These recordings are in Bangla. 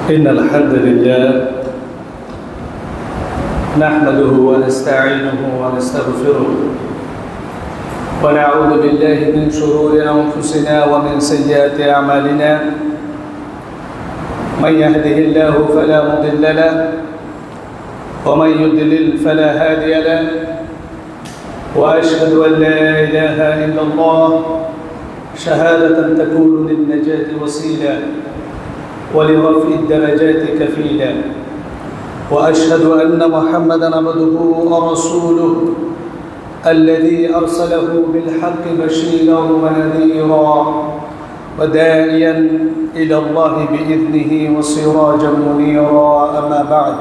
إن الحمد لله نحمده ونستعينه ونستغفره ونعوذ بالله من شرور أنفسنا ومن سيئات أعمالنا من يهده الله فلا مضل له ومن يضلل فلا هادي له وأشهد أن لا إله إلا الله شهادة تكون للنجاة وسيلة ولرفع الدرجات كفيلا وأشهد أن محمدًا عبده ورسوله الذي أرسله بالحق بشيرا ونذيرا وداعيا إلى الله بإذنه وسراجا منيرا أما بعد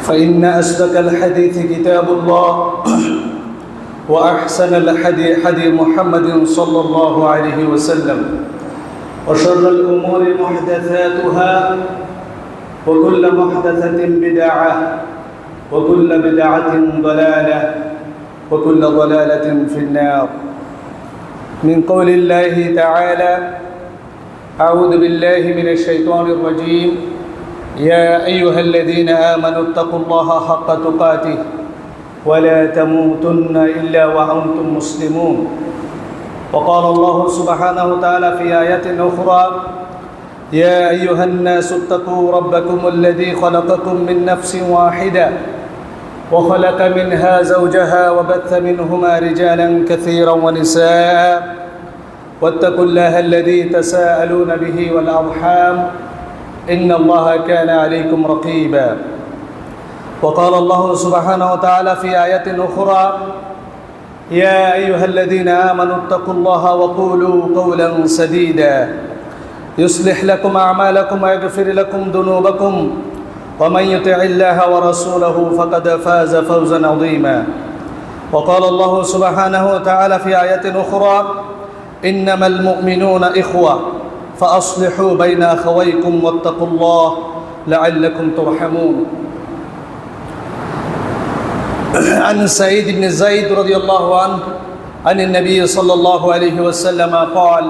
فإن أصدق الحديث كتاب الله وأحسن الحديث حديث محمد صلى الله عليه وسلم وشر الأمور محدثاتها وكل محدثة بدعة وكل بدعة ضلالة وكل ضلالة في النار من قول الله تعالى أعوذ بالله من الشيطان الرجيم يا أيها الذين آمنوا اتقوا الله حق تقاته ولا تموتن إلا وأنتم مسلمون وقال الله سبحانه وتعالى في آية أخرى يا أيها الناس اتقوا ربكم الذي خلقكم من نفس واحدة وخلق منها زوجها وبث منهما رجالا كثيرا ونساء واتقوا الله الذي تساءلون به والأرحام إن الله كان عليكم رقيبا وقال الله سبحانه وتعالى في آية أخرى يا أيها الذين آمنوا اتقوا الله وقولوا قولا سديدا يصلح لكم أعمالكم ويغفر لكم ذنوبكم ومن يطع الله ورسوله فقد فاز فوزا عظيما وقال الله سبحانه وتعالى في آية أخرى إنما المؤمنون إخوة فأصلحوا بين أخويكم واتقوا الله لعلكم ترحمون عن سعيد بن زيد رضي الله عنه عن النبي صلى الله عليه وسلم قال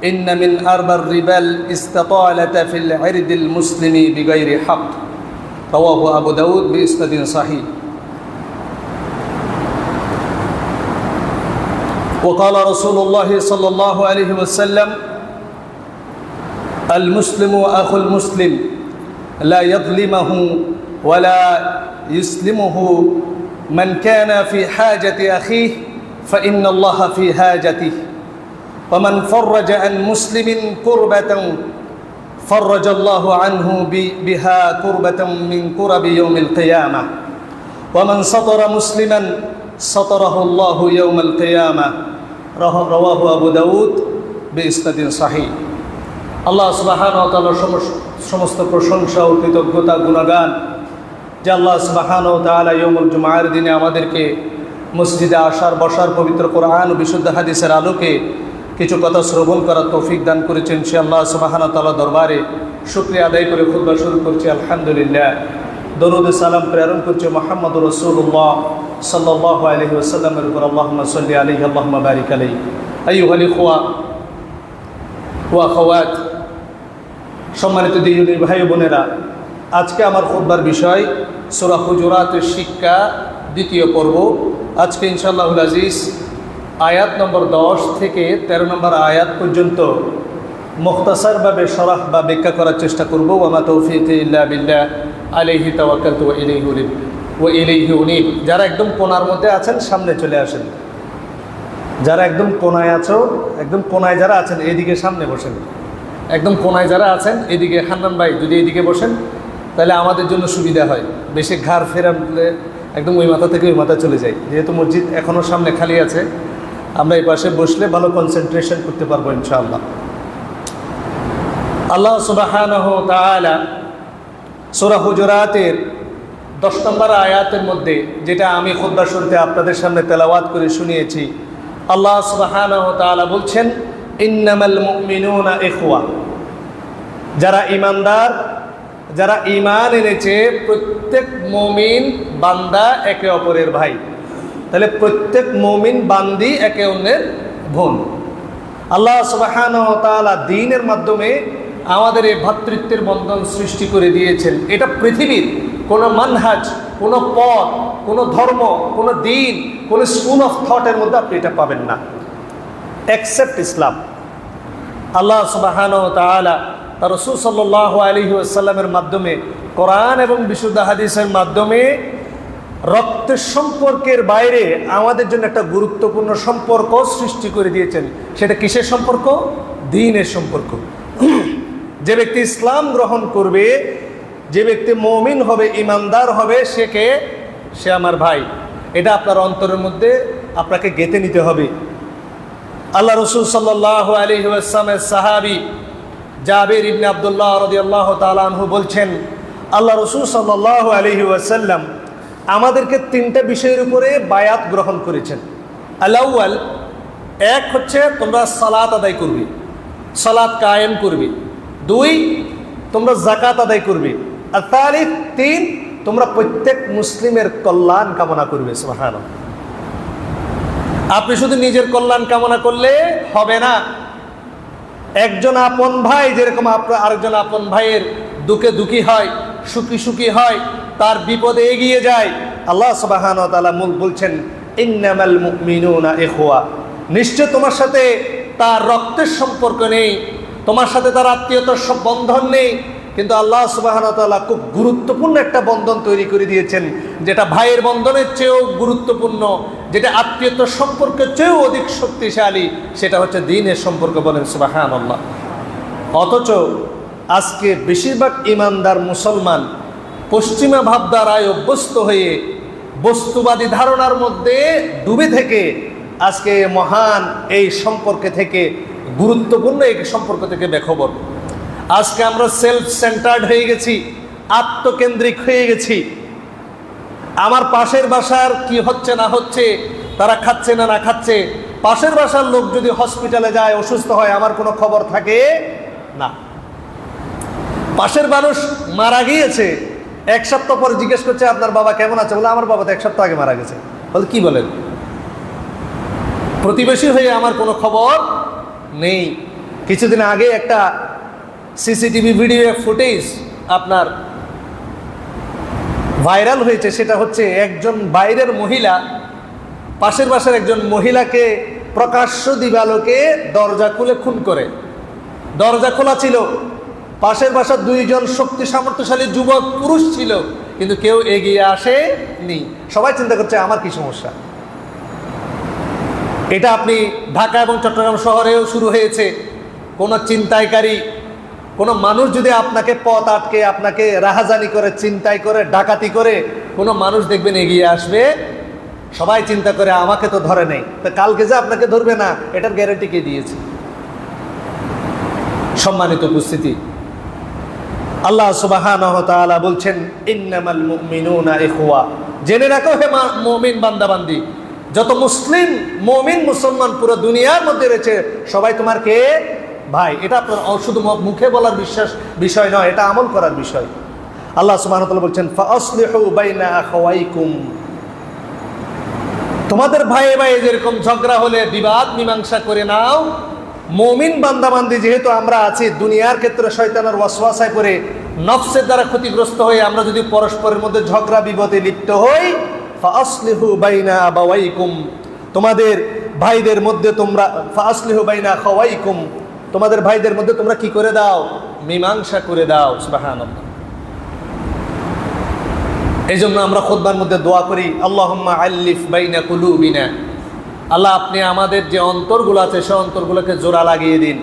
إن من أربى الربا الاستطالة في العرض المسلم بغير حق رواه أبو داود بإسناد صحيح وقال رسول الله صلى الله عليه وسلم المسلم أخو المسلم لا يظلمه ولا يسلمه من كان في حاجة أخيه فإن الله في حاجته ومن فرج عن مسلم كربة فرج الله عنه بها كربة من كرب يوم القيامة ومن سطر مسلما سطره الله يوم القيامة رواه أبو داود بإسناد صحيح আল্লাহ সুবহানাহু ওয়া তাআলার সমস্ত প্রশংসা ও কৃতজ্ঞতা গুণগান যে আল্লাহ সুবহানাহু ওয়া তাআলা ইয়াউমুল জুমআর দিনে আমাদেরকে মসজিদে আসার বসার পবিত্র কোরআন ও বিশুদ্ধ হাদিসের আলোকে কিছু কথা শ্রবণ করার তৌফিক দান করেছেন সে আল্লাহ সুবহানাহু ওয়া তাআলা দরবারে শুকরিয়া আদায় করে খুতবা শুরু করছি আলহামদুলিল্লাহ দরুদ ও সালাম প্রেরণ করছি মুহাম্মদুর রাসূলুল্লাহ সাল্লাল্লাহু আলাইহি ওয়াসাল্লামের উপর আল্লাহুম্মা সাল্লি আলাইহি আল্লাহুম্মা বারিক আলাইহি আইয়ুহাল ইখওয়া ওয়া আখাওয়াত সম্মানিত দিনী ভাই বোনেরা আজকে আমার খুতবার বিষয় সূরা হুজুরাতের শিক্ষা দ্বিতীয় পর্ব আজকে ইনশাআল্লাহুল আজিজ আয়াত নম্বর 10 থেকে 13 নম্বর আয়াত পর্যন্ত মুখতাসারভাবে শরহ বা ব্যাখ্যা করার চেষ্টা করব ওয়া মা তাওফীকি ইল্লা বিল্লাহ আলাইহি তাওয়াক্কালতু ওয়া ইলাইহি উনীব যারা একদম কোণার মধ্যে আছেন সামনে চলে আসেন যারা একদম কোণায় আছো একদম কোণায় যারা আছেন এইদিকে সামনে বসেন একদম কোণায় যারা আছেন এদিকে হান্নান ভাই যদি এইদিকে বসেন তাহলে আমাদের জন্য সুবিধা হয় বেশি ঘাড় ফেরালে একদম ওই মাথা থেকে ওই মাথা চলে যায় যেহেতু মসজিদ এখনও সামনে খালি আছে আমরা এই পাশে বসলে ভালো কনসেন্ট্রেশন করতে পারবো ইনশাআল্লাহ আল্লাহ সুবহানাহু ওয়া তাআলা সূরা হুজুরাতের 10 নম্বর আয়াতের মধ্যে যেটা আমি খুতবা শুরুতে আপনাদের সামনে তেলাওয়াত করে শুনিয়েছি আল্লাহ সুবহানাহু ওয়া তাআলা বলছেন ইন্নামাল মুমিনুনা ইখওয়া যারা ঈমানদার যারা ঈমান এনেছে প্রত্যেক মুমিন বান্দা একে অপরের ভাই তাহলে প্রত্যেক মুমিন বান্দি একে অন্যের বোন আল্লাহ সুবহানাহু ওয়া তাআলা দ্বীনের মাধ্যমে আমাদের এই ভ্রাতৃত্বের বন্ধন সৃষ্টি করে দিয়েছেন। এটা পৃথিবীর কোনো মানহাজ, কোনো পথ, কোনো ধর্ম, কোনো দিন, কোনো স্কুল অফ থটের মধ্যে আপনি এটা পাবেন না, এক্সেপ্ট ইসলাম। আল্লাহ সুবহানাহু ওয়া তাআলা তার রাসূল সাল্লাল্লাহু আলাইহি ওয়াসাল্লামের মাধ্যমে, কোরআন এবং বিশুদ্ধ হাদিসের মাধ্যমে রক্তের সম্পর্কের বাইরে আমাদের জন্য একটা গুরুত্বপূর্ণ সম্পর্ক সৃষ্টি করে দিয়েছেন। সেটা কিসের সম্পর্ক? দ্বীনের সম্পর্ক। যে ব্যক্তি ইসলাম গ্রহণ করবে, যে ব্যক্তি মুমিন হবে, ইমানদার হবে, সে আমার ভাই। এটা আপনার অন্তরের মধ্যে আপনাকে গেঁথে নিতে হবে। আল্লাহ রাসূল সাল্লাল্লাহু আলাইহি ওয়াসাল্লামের সাহাবী জাবির ইবনে আব্দুল্লাহ রাদিয়াল্লাহু তাআলা আনহু বলছেন, আল্লাহ রাসূল সাল্লাল্লাহু আলাইহি ওয়াসাল্লাম আমাদেরকে তিনটা বিষয়ের উপরে বায়াত গ্রহণ করেছেন। আল-আউয়াল, এক হচ্ছে তোমরা সালাত আদায় করবে, সালাত কায়েম করবে। দুই, তোমরা যাকাত আদায় করবে। আর তালিথ, তিন, তোমরা প্রত্যেক মুসলিমের কল্যাণ কামনা করবে। সুবহানাল্লাহ। আপনি শুধু নিজের কল্যাণ কামনা করলে হবে না। একজন আপন ভাই যেরকম আপনার আরেকজন আপন ভাইয়ের দুঃখে দুঃখী হয়, সুখী সুখী হয়, তার বিপদে এগিয়ে যায়। আল্লাহ সুবহানাহু ওয়া তাআলা বলছেন, ইন্নামাল মুমিনুনা ইখওয়া, নিশ্চয় তোমার সাথে তার রক্তের সম্পর্ক নেই, তোমার সাথে তার আত্মীয়তার সব বন্ধন নেই, কিন্তু আল্লাহ সুবহানাহু ওয়া তাআলা খুব গুরুত্বপূর্ণ একটা বন্ধন তৈরি করে দিয়েছেন, যেটা ভাইয়ের বন্ধনের চেয়েও গুরুত্বপূর্ণ, যেটা আত্মীয়তার সম্পর্কের চেয়েও অধিক শক্তিশালী, সেটা হচ্ছে দ্বীনের সম্পর্ক। বলেন সুবহানাল্লাহ। অথচ আজকে বেশিরভাগ ইমানদার মুসলমান পশ্চিমা ভাবধারায় অভ্যস্ত হয়ে বস্তুবাদী ধারণার মধ্যে ডুবে থেকে আজকে মহান এই সম্পর্কে থেকে, গুরুত্বপূর্ণ এই সম্পর্ক থেকে বেখবর। আজকে আমরা সেলফ সেন্টার্ড হয়ে গেছি, আত্মকেন্দ্রিক হয়ে গেছি। আমার পাশের বাসার কি হচ্ছে না হচ্ছে, তারা খাচ্ছে না না খাচ্ছে, পাশের বাসার লোক যদি হসপিটালে যায়, অসুস্থ হয়, আমার কোনো খবর থাকে না। পাশের মানুষ মারা গিয়েছে, এক সপ্তাহ পরে জিজ্ঞেস করছে আপনার বাবা কেমন আছে, বলে আমার বাবা তো এক সপ্তাহ আগে মারা গেছে। বলে কি বলেন? প্রতিবেশী হয়ে আমার কোনো খবর নেই। কিছুদিন আগে একটা সিসিটিভি ভিডিও ফুটেজ আপনার ভাইরাল হয়েছে। সেটা হচ্ছে একজন বাইরের মহিলা পাশের বাসার একজন মহিলাকে প্রকাশ্য দিবালোকে দরজা খুলে খুন করে। দরজা খোলা ছিল, পাশের বাসার দুইজন শক্তি সামর্থ্যশালী যুবক পুরুষ ছিল, কিন্তু কেউ এগিয়ে আসেনি। সবাই চিন্তা করছে আমার কি সমস্যা। এটা আপনি ঢাকা এবং চট্টগ্রাম শহরেও শুরু হয়েছে। কোনো ছিনতাইকারী, কোনো মানুষ যদি আপনাকে পথ আটকে, আপনাকে রাহাজানি করে, চিন্তাই করে, ডাকাতি করে, কোনো মানুষ দেখবেন এগিয়ে আসবে, সবাই চিন্তা করে আমাকে তো ধরে নেই, তো কালকে যে আপনাকে ধরবে না, এটার গ্যারান্টি কে দিয়েছে? সম্মানিত উপস্থিতি, আল্লাহ সুবহানাহু ওয়া তাআলা বলছেন, ইন্নামাল মুমিনুনা ইখওয়া, জেনে রাখো হে মুমিন বান্দাবান্দি, যত মুসলিম মুমিন মুসলমান পুরো দুনিয়ার মধ্যে রয়েছে, সবাই তোমার কে? ভাই। এটা আপনার শুধু মুখে বলার বিষয় নয়, এটা আমল করার বিষয়। আল্লাহ সুবহানাহু ওয়া তাআলা বলছেন, ফাআসলিহু বাইনা আখাওয়াইকুম, তোমাদের ভাইয়ে ভাইয়ে যেরকম ঝগড়া হলে বিবাদ মীমাংসা করে নাও। মুমিন বান্দাবান্দি যেহেতু আমরা আছি, দুনিয়ার ক্ষেত্রে শয়তানের ওয়াসওয়াসায় পড়ে, নফসের দ্বারা ক্ষতিগ্রস্ত হয়ে আমরা যদি পরস্পরের মধ্যে ঝগড়া বিবাদে লিপ্ত হই, ফাআসলিহু বাইনা আবাওয়াইকুম, তোমাদের ভাইদের মধ্যে তোমরা, ফাআসলিহু বাইনা আখাওয়াইকুম, তোমাদের ভাইদের মধ্যে তোমরা কি করে দাও? মীমাংসা করে দাও। সুবহানাল্লাহ। এই জন্য আমরা খুতবার মধ্যে দোয়া করি, আল্লাহুম্মা আল্লিফ বাইনা কুলুবিনা, আল্লাহ আপনি আমাদের যে অন্তরগুলো আছে সে অন্তরগুলোকে জোড়া লাগিয়ে দিন,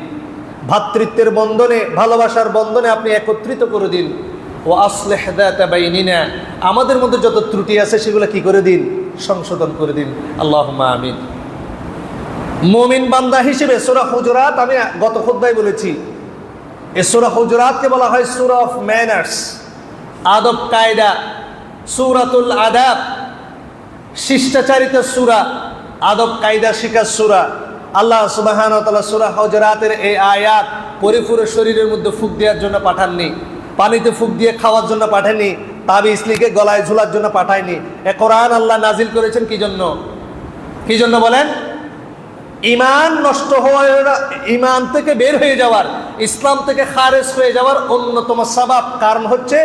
ভ্রাতৃত্বের বন্ধনে, ভালোবাসার বন্ধনে আপনি একত্রিত করে দিন। ও আসলিহ যাতা বাইনিনা, আমাদের মধ্যে যত ত্রুটি আছে সেগুলো কি করে দিন? সংশোধন করে দিন। আল্লাহুম্মা আমিন। মুমিন বান্দা হিসেবে সূরা হুজুরাত, আমি গত খুতবায় বলেছি, এই সূরা হুজুরাতকে বলা হয় সূরা অফ ম্যানার্স, আদব কায়দা, সূরাতুল আদাব, শিষ্টাচারিত সূরা, আদব কায়দা শিখার সূরা। আল্লাহ সুবহানাহু ওয়া তাআলা সূরা হুজুরাতের এই আয়াত পরিপূর্ণ শরীরের মধ্যে ফুঁক দেওয়ার জন্য পাঠাননি, পানিতে ফুঁক দিয়ে খাওয়ার জন্য পাঠাননি, তাবিজ লিখে গলায় ঝুলার জন্য পাঠায়নি। এ কোরআন আল্লাহ নাজিল করেছেন কি জন্য? কি জন্য বলেন? ইমান নষ্ট হওয়ার, ইমান থেকে বের হয়ে যাওয়ার, ইসলাম থেকে খারেজ হয়ে যাওয়ার অন্যতম সাবাব কারণ হচ্ছে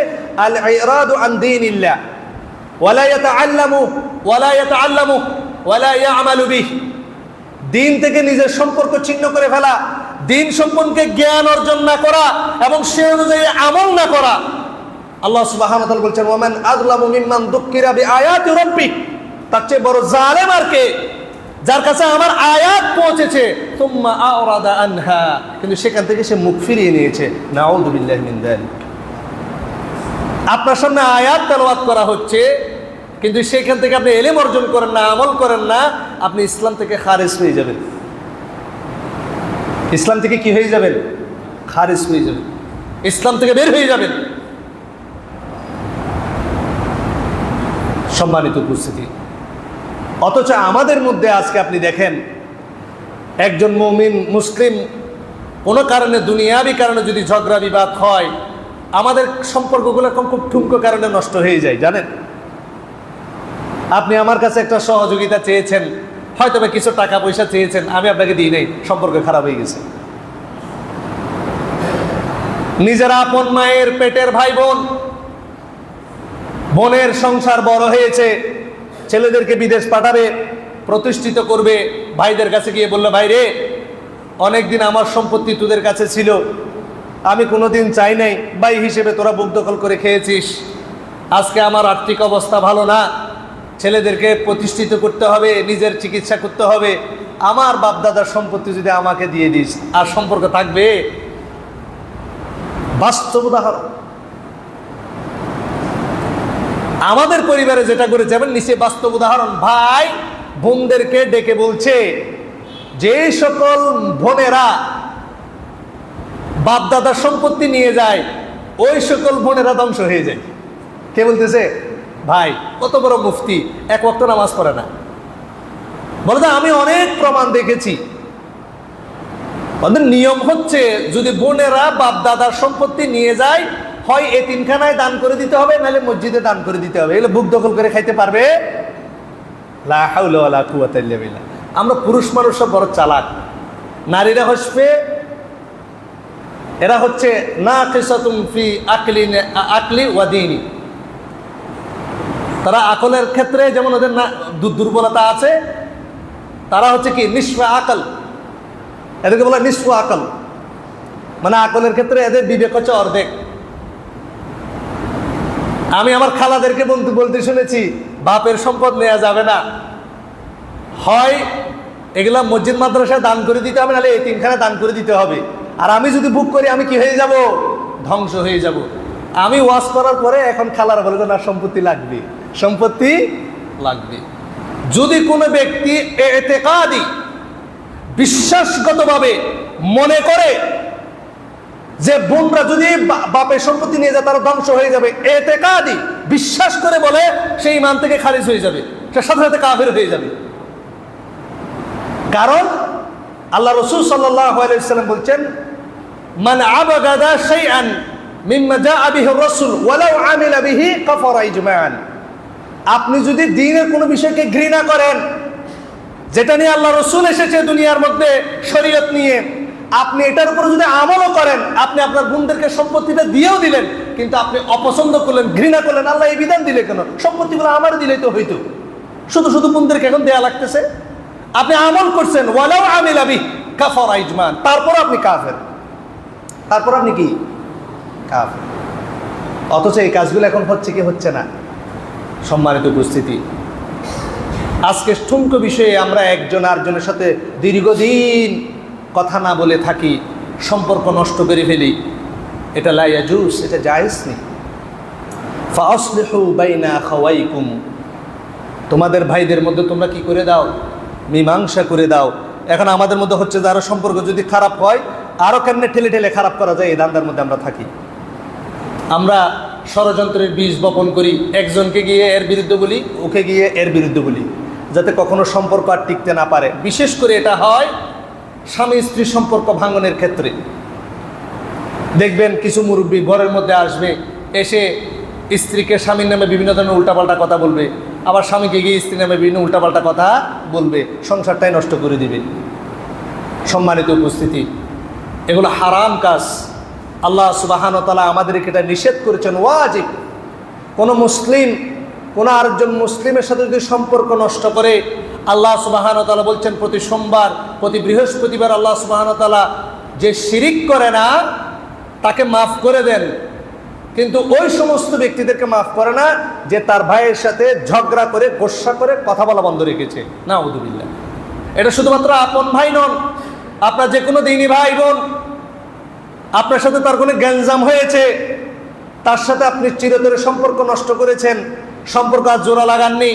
আল ইরাদু আন দীনিল্লাহ ওয়ালা ইয়াতাআল্লামু ওয়ালা ইয়ামালু বিহি। দিন থেকে নিজের সম্পর্ক ছিন্ন করে ফেলা, দিন সম্পর্কে জ্ঞান অর্জন না করা এবং সে অনুযায়ী আমল না করা। আল্লাহ সুবহানাহু ওয়া তাআলা বলছেন ওয়ামান আযলামু মিম্মান দুক্কিরা বিআয়াতি রাব্বিক, তার চেয়ে বড় জালেম আর কে, যার কাছে আমার আয়াত পৌঁছেছে সুম্মা আরাদা আনহা, কিন্তু সেখান থেকে সে মুখ ফিরিয়ে নিয়েছে। নাউযু বিল্লাহি মিন যালিক। আপনার সামনে আয়াত তেলাওয়াত করা হচ্ছে, কিন্তু সেখান থেকে আপনি ইলম অর্জন করেন না, আমল করেন না, আপনি ইসলাম থেকে খারিজ হয়ে যাবেন। ইসলাম থেকে কি হয়ে যাবেন? খারিজ হয়ে যাবেন, ইসলাম থেকে বের হয়ে যাবেন। সম্মানিত উপস্থিতি, অথচ আমাদের মধ্যে আজকে আপনি দেখেন একজন মুমিন মুসলিম কোনো কারণে, দুনিয়াবি কারণে যদি ঝগড়া বিবাদ হয়, আমাদের সম্পর্কগুলো খুব ঠুনকো কারণে নষ্ট হয়ে যায়। জানেন, আপনি আমার কাছে একটা সহযোগিতা চেয়েছেন, হয়তো বা কিছু টাকা পয়সা চেয়েছেন, আমি আপনাকে দিই নাই, সম্পর্ক খারাপ হয়ে গেছে। নিজের আপন মায়ের পেটের ভাই বোন, বোনের সংসার বড় হয়েছে, ছেলেদেরকে বিদেশ পাঠাবে, প্রতিষ্ঠিত করবে, ভাইদের কাছে গিয়ে বললো ভাই রে, অনেকদিন আমার সম্পত্তি তোদের কাছে ছিল, আমি কোনোদিন চাই নাই, ভাই হিসেবে তোরা বুক দখল করে খেয়েছিস, আজকে আমার আর্থিক অবস্থা ভালো না, ছেলেদেরকে প্রতিষ্ঠিত করতে হবে, নিজের চিকিৎসা করতে হবে, আমার বাপদাদার সম্পত্তি যদি আমাকে দিয়ে দিস, আর সম্পর্ক থাকবে? বাস্তব উদাহরণ আমাদের পরিবারে যেটা করে যাবেন, নিচে বাস্তব উদাহরণ। ভাই বোনদেরকে ডেকে বলছে, যে সকল বোনেরা বাপদাদার সম্পত্তি নিয়ে যায়, ওই সকল বোনেরা ধ্বংস হয়ে যায়। কে বলতেছে? ভাই। কত বড় মুফতি, এক ওয়াক্ত নামাজ পড়ে না। বলে আমি অনেক প্রমাণ দেখেছি। ওদের নিয়ম হচ্ছে, যদি বোনেরা বাপ দাদার সম্পত্তি নিয়ে যায়, হয় এতিমখানায় দান করে দিতে হবে, নাহলে মসজিদে দান করে দিতে হবে। এগুলো বুক দখল করে খাইতে পারবে? লা হাওলা ওয়ালা কুওয়াতা ইল্লা বিল্লাহ। আমরা পুরুষ মানুষ সব বড় চালাক, নারীরা হসবে, এরা হচ্ছে নাকিসাতুম ফি আকলি ওয়া দীনি। তারা আকলের ক্ষেত্রে যেমন ওদের দুর্বলতা আছে, তারা হচ্ছে কি নিসফা আকল, এদেরকে বলা নিসফা আকল, মানে আকলের ক্ষেত্রে এদের বিবেক হচ্ছে অর্ধেক। আমি আমার খালাদেরকে বলতে শুনেছি, বাপের সম্পদ নেওয়া যাবে না, হয় এগুলা মসজিদ মাদ্রাসায় দান করে দিতে হবে, নাহলে এতিমখানায় দান করে দিতে হবে। আর আমি যদি বুক করি, আমি কি হয়ে যাব? ধ্বংস হয়ে যাব। আমি ওয়াজ করার পরে এখন খালারা বলে না, সম্পত্তি লাগবে, সম্পত্তি লাগবে। যদি কোনো ব্যক্তি ইতিকাদি, বিশ্বাসগতভাবে মনে করে যে বোনরা যদি বাপের সম্পত্তি নিয়ে যায় তারা ধ্বংস হয়ে যাবে, ইতিকাদি বিশ্বাস করে বলে, সেই ঈমান থেকে খারিজ হয়ে যাবে, সে সাথে সাথে কাফের হয়ে যাবে। কারণ আল্লাহ রাসূল সাল্লাল্লাহু আলাইহি ওয়াসাল্লাম বলছেন, মান আবাগাদা শাইআন মিম্মা জাআ বিহি রাসূল ওয়ালাউ আমিলা বিহি কাফারা ইজমাআন। আপনি যদি দ্বীনের কোনো বিষয়কে ঘৃণা করেন, যেটা নিয়ে আল্লাহ রাসূল এসেছে দুনিয়ার মধ্যে শরীয়ত নিয়ে, আপনি এটার উপরে যদি আমলও করেন, আপনি আপনার বোনদেরকে সম্পত্তিটা দিয়েও দিলেন, কিন্তু আপনি অপছন্দ করলেন, ঘৃণা করলেন, আল্লাহ এই বিধান দিলে কেন? সম্পত্তিগুলো আমার দিলেই তো হইতো, শুধু শুধু বোনদেরকে এখন দেয়া লাগতেছে। আপনি আমল করছেন, ওয়ালাউ আমিলা বিহি কাফারা ইজমাআন, তারপর আপনি কাফের, তারপর আপনি কি কাফের। অথচ এই কাজগুলো এখন হচ্ছে কি হচ্ছে না? সম্মানিত উপস্থিতি, আজকে ঠুনকো বিষয়ে আমরা একজন আরেকজনের সাথে দীর্ঘদিন কথা না বলে থাকি, সম্পর্ক নষ্ট করে ফেলি। এটা লা ইয়াজুজ, এটা জায়েজ নেই। ফাআসলিহু বাইনা আখাওয়াইকুম, তোমাদের ভাইদের মধ্যে তোমরা কি করে দাও? মীমাংসা করে দাও। এখন আমাদের মধ্যে হচ্ছে যে আরো সম্পর্ক যদি খারাপ হয়, আরো কেমনে ঠেলে ঠেলে খারাপ করা যায়, এই ধান্দার মধ্যে আমরা থাকি। আমরা ষড়যন্ত্রের বীজ বপন করি, একজনকে গিয়ে এর বিরুদ্ধে বলি, ওকে গিয়ে এর বিরুদ্ধে বলি, যাতে কখনো সম্পর্ক আর টিকতে না পারে। বিশেষ করে এটা হয় স্বামী স্ত্রীর সম্পর্ক ভাঙনের ক্ষেত্রে। দেখবেন কিছু মুরব্বী ঘরের মধ্যে আসবে, এসে স্ত্রীকে স্বামীর নামে বিভিন্ন ধরনের উল্টাপাল্টা কথা বলবে, আবার স্বামীকে গিয়ে স্ত্রীর নামে বিভিন্ন উল্টাপাল্টা কথা বলবে, সংসারটাই নষ্ট করে দিবে। সম্মানিত উপস্থিতি, এগুলো হারাম কাজ। আল্লাহ সুবহানাহু ওয়া তাআলা আমাদেরকে এটা নিষেধ করেছেন, ওয়াজিব। কোনো মুসলিম কোনো আরেকজন মুসলিমের সাথে যদি সম্পর্ক নষ্ট করে, আল্লাহ সুবহানাহু ওয়া তাআলা বলছেন প্রতি সোমবার প্রতি বৃহস্পতিবার আল্লাহ সুবহানাহু ওয়া তাআলা যে শিরিক করে না তাকে মাফ করে দেন, কিন্তু ওই সমস্ত ব্যক্তিদেরকে মাফ করে না যে তার ভাইয়ের সাথে ঝগড়া করে গোসা করে কথা বলা বন্ধ রেখেছে। নাউযুবিল্লাহ। এটা শুধুমাত্র আপন ভাই নন, আপনার যে কোনো দিনী ভাই বোন, আপনার সাথে তার কোনো গ্যাঞ্জাম হয়েছে, তার সাথে আপনি চিরতরে সম্পর্ক নষ্ট করেছেন, সম্পর্ক আর জোড়া লাগাননি,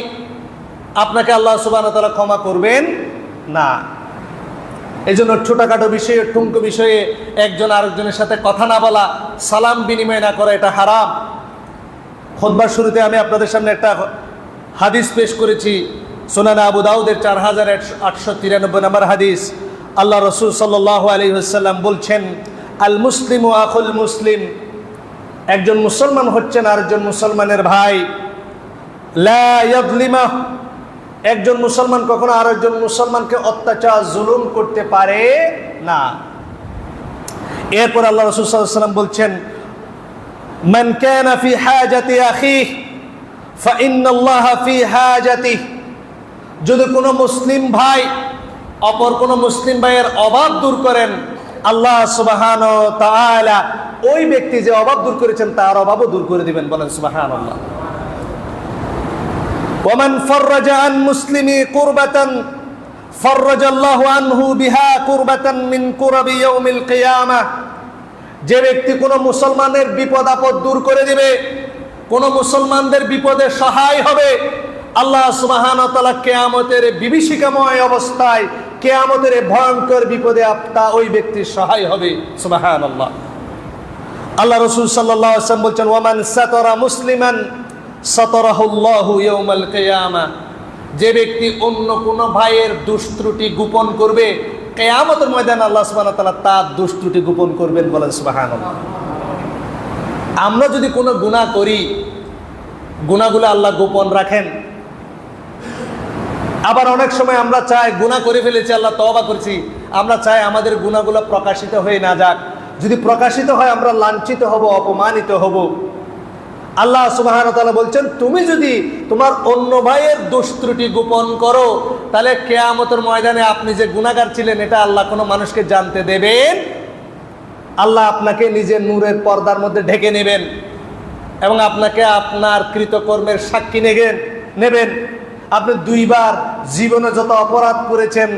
আপনাকে আল্লাহ সুবহানাহু ওয়া তাআলা ক্ষমা করবেন না। এই জন্য ছোটখাটো বিষয়ে, ঠুনকো বিষয়ে একজন আরেকজনের সাথে কথা না বলা, সালাম বিনিময় না করা, এটা হারাম। খুতবার শুরুতে আমি আপনাদের সামনে একটা হাদিস পেশ করেছি, সুনানে আবু দাউদের 4893 নম্বর হাদিস। আল্লাহ রাসূল সাল্লাল্লাহু আলাইহি ওয়াসাল্লাম বলছেন, আল মুসলিমু আখুল মুসলিম, একজন মুসলমান হচ্ছেন আরেকজন মুসলমানের ভাই। লা ইয়াযলিমাহ, একজন মুসলমান কখনো আরেকজন মুসলমানকে অত্যাচার জুলুম করতে পারে না। এরপর আল্লাহ রাসূল সাল্লাল্লাহু আলাইহি ওয়াসাল্লাম বলছেন, মান কানা ফি হাজাতি আখিহি ফাইন্নাল্লাহা ফি হাজাতিহি, যদি কোনো মুসলিম ভাই অপর কোনো মুসলিম ভাইয়ের অভাব দূর করেন, আল্লাহ সুবহানাহু ওয়া তাআলা ওই ব্যক্তি যে অভাব দূর করেছেন তার অভাবও দূর করে দিবেন। বলেন সুবহানাল্লাহ। ওয়ামান ফাররাজা আন মুসলিমি কুরবাতান ফাররাজাল্লাহু আনহু বিহা কুরবাতান মিন কুরাবি ইয়াউমিল কিয়ামাহ, যে ব্যক্তি কোনো মুসলমানের বিপদ আপদ দূর করে দিবে, কোনো মুসলমানদের বিপদে সহায় হবে, আল্লাহ সুবহানাহু ওয়া তাআলা কিয়ামতের বিভীষিকাময় অবস্থায়, কিয়ামতের ভয়ঙ্কর বিপদে ওই ব্যক্তির সহায় হবে। সুবহানাল্লাহ। আল্লাহ রাসূল সাল্লাল্লাহু আলাইহি ওয়াসাল্লাম বলছেন, ওয়ামান সাতারা মুসলিমান সাতারাহুল্লাহু ইয়াউমাল কিয়ামাহ, যে ব্যক্তি অন্য কোনো ভাইয়ের দুষ্ত্রুটি গোপন করবে, কিয়ামতের ময়দানে আল্লাহ সুবহানাহু ওয়া তাআলা তার দুষ্ত্রুটি গোপন করবেন। বলেন সুবহানাল্লাহ। আমরা যদি কোনো গুনাহ করি, গুনাহগুলো আল্লাহ গোপন রাখেন। আবার অনেক সময় আমরা চাই গুনাহ করে ফেলেছি, আল্লাহ তওবা করেছি, আমরা চাই আমাদের গুনাহগুলো প্রকাশিত হয়ে না যাক। যদি প্রকাশিত হয় আমরা লাঞ্ছিত হব, অপমানিত হব। আল্লাহ সুবহানাহু ওয়া তাআলা বলছেন, তুমি যদি তোমার অন্য ভাইয়ের দোষ ত্রুটি গোপন করো, তাহলে কিয়ামতের ময়দানে আপনি যে গুনাহগার ছিলেন এটা আল্লাহ কোনো মানুষকে জানতে দেবেন? আল্লাহ আপনাকে নিজের নূরের পর্দার মধ্যে ঢেকে নেবেন এবং আপনাকে আপনার কৃতকর্মের সাক্ষী নেবেন। আপনি দুইবার জীবনে যত অপরাধ করেছেন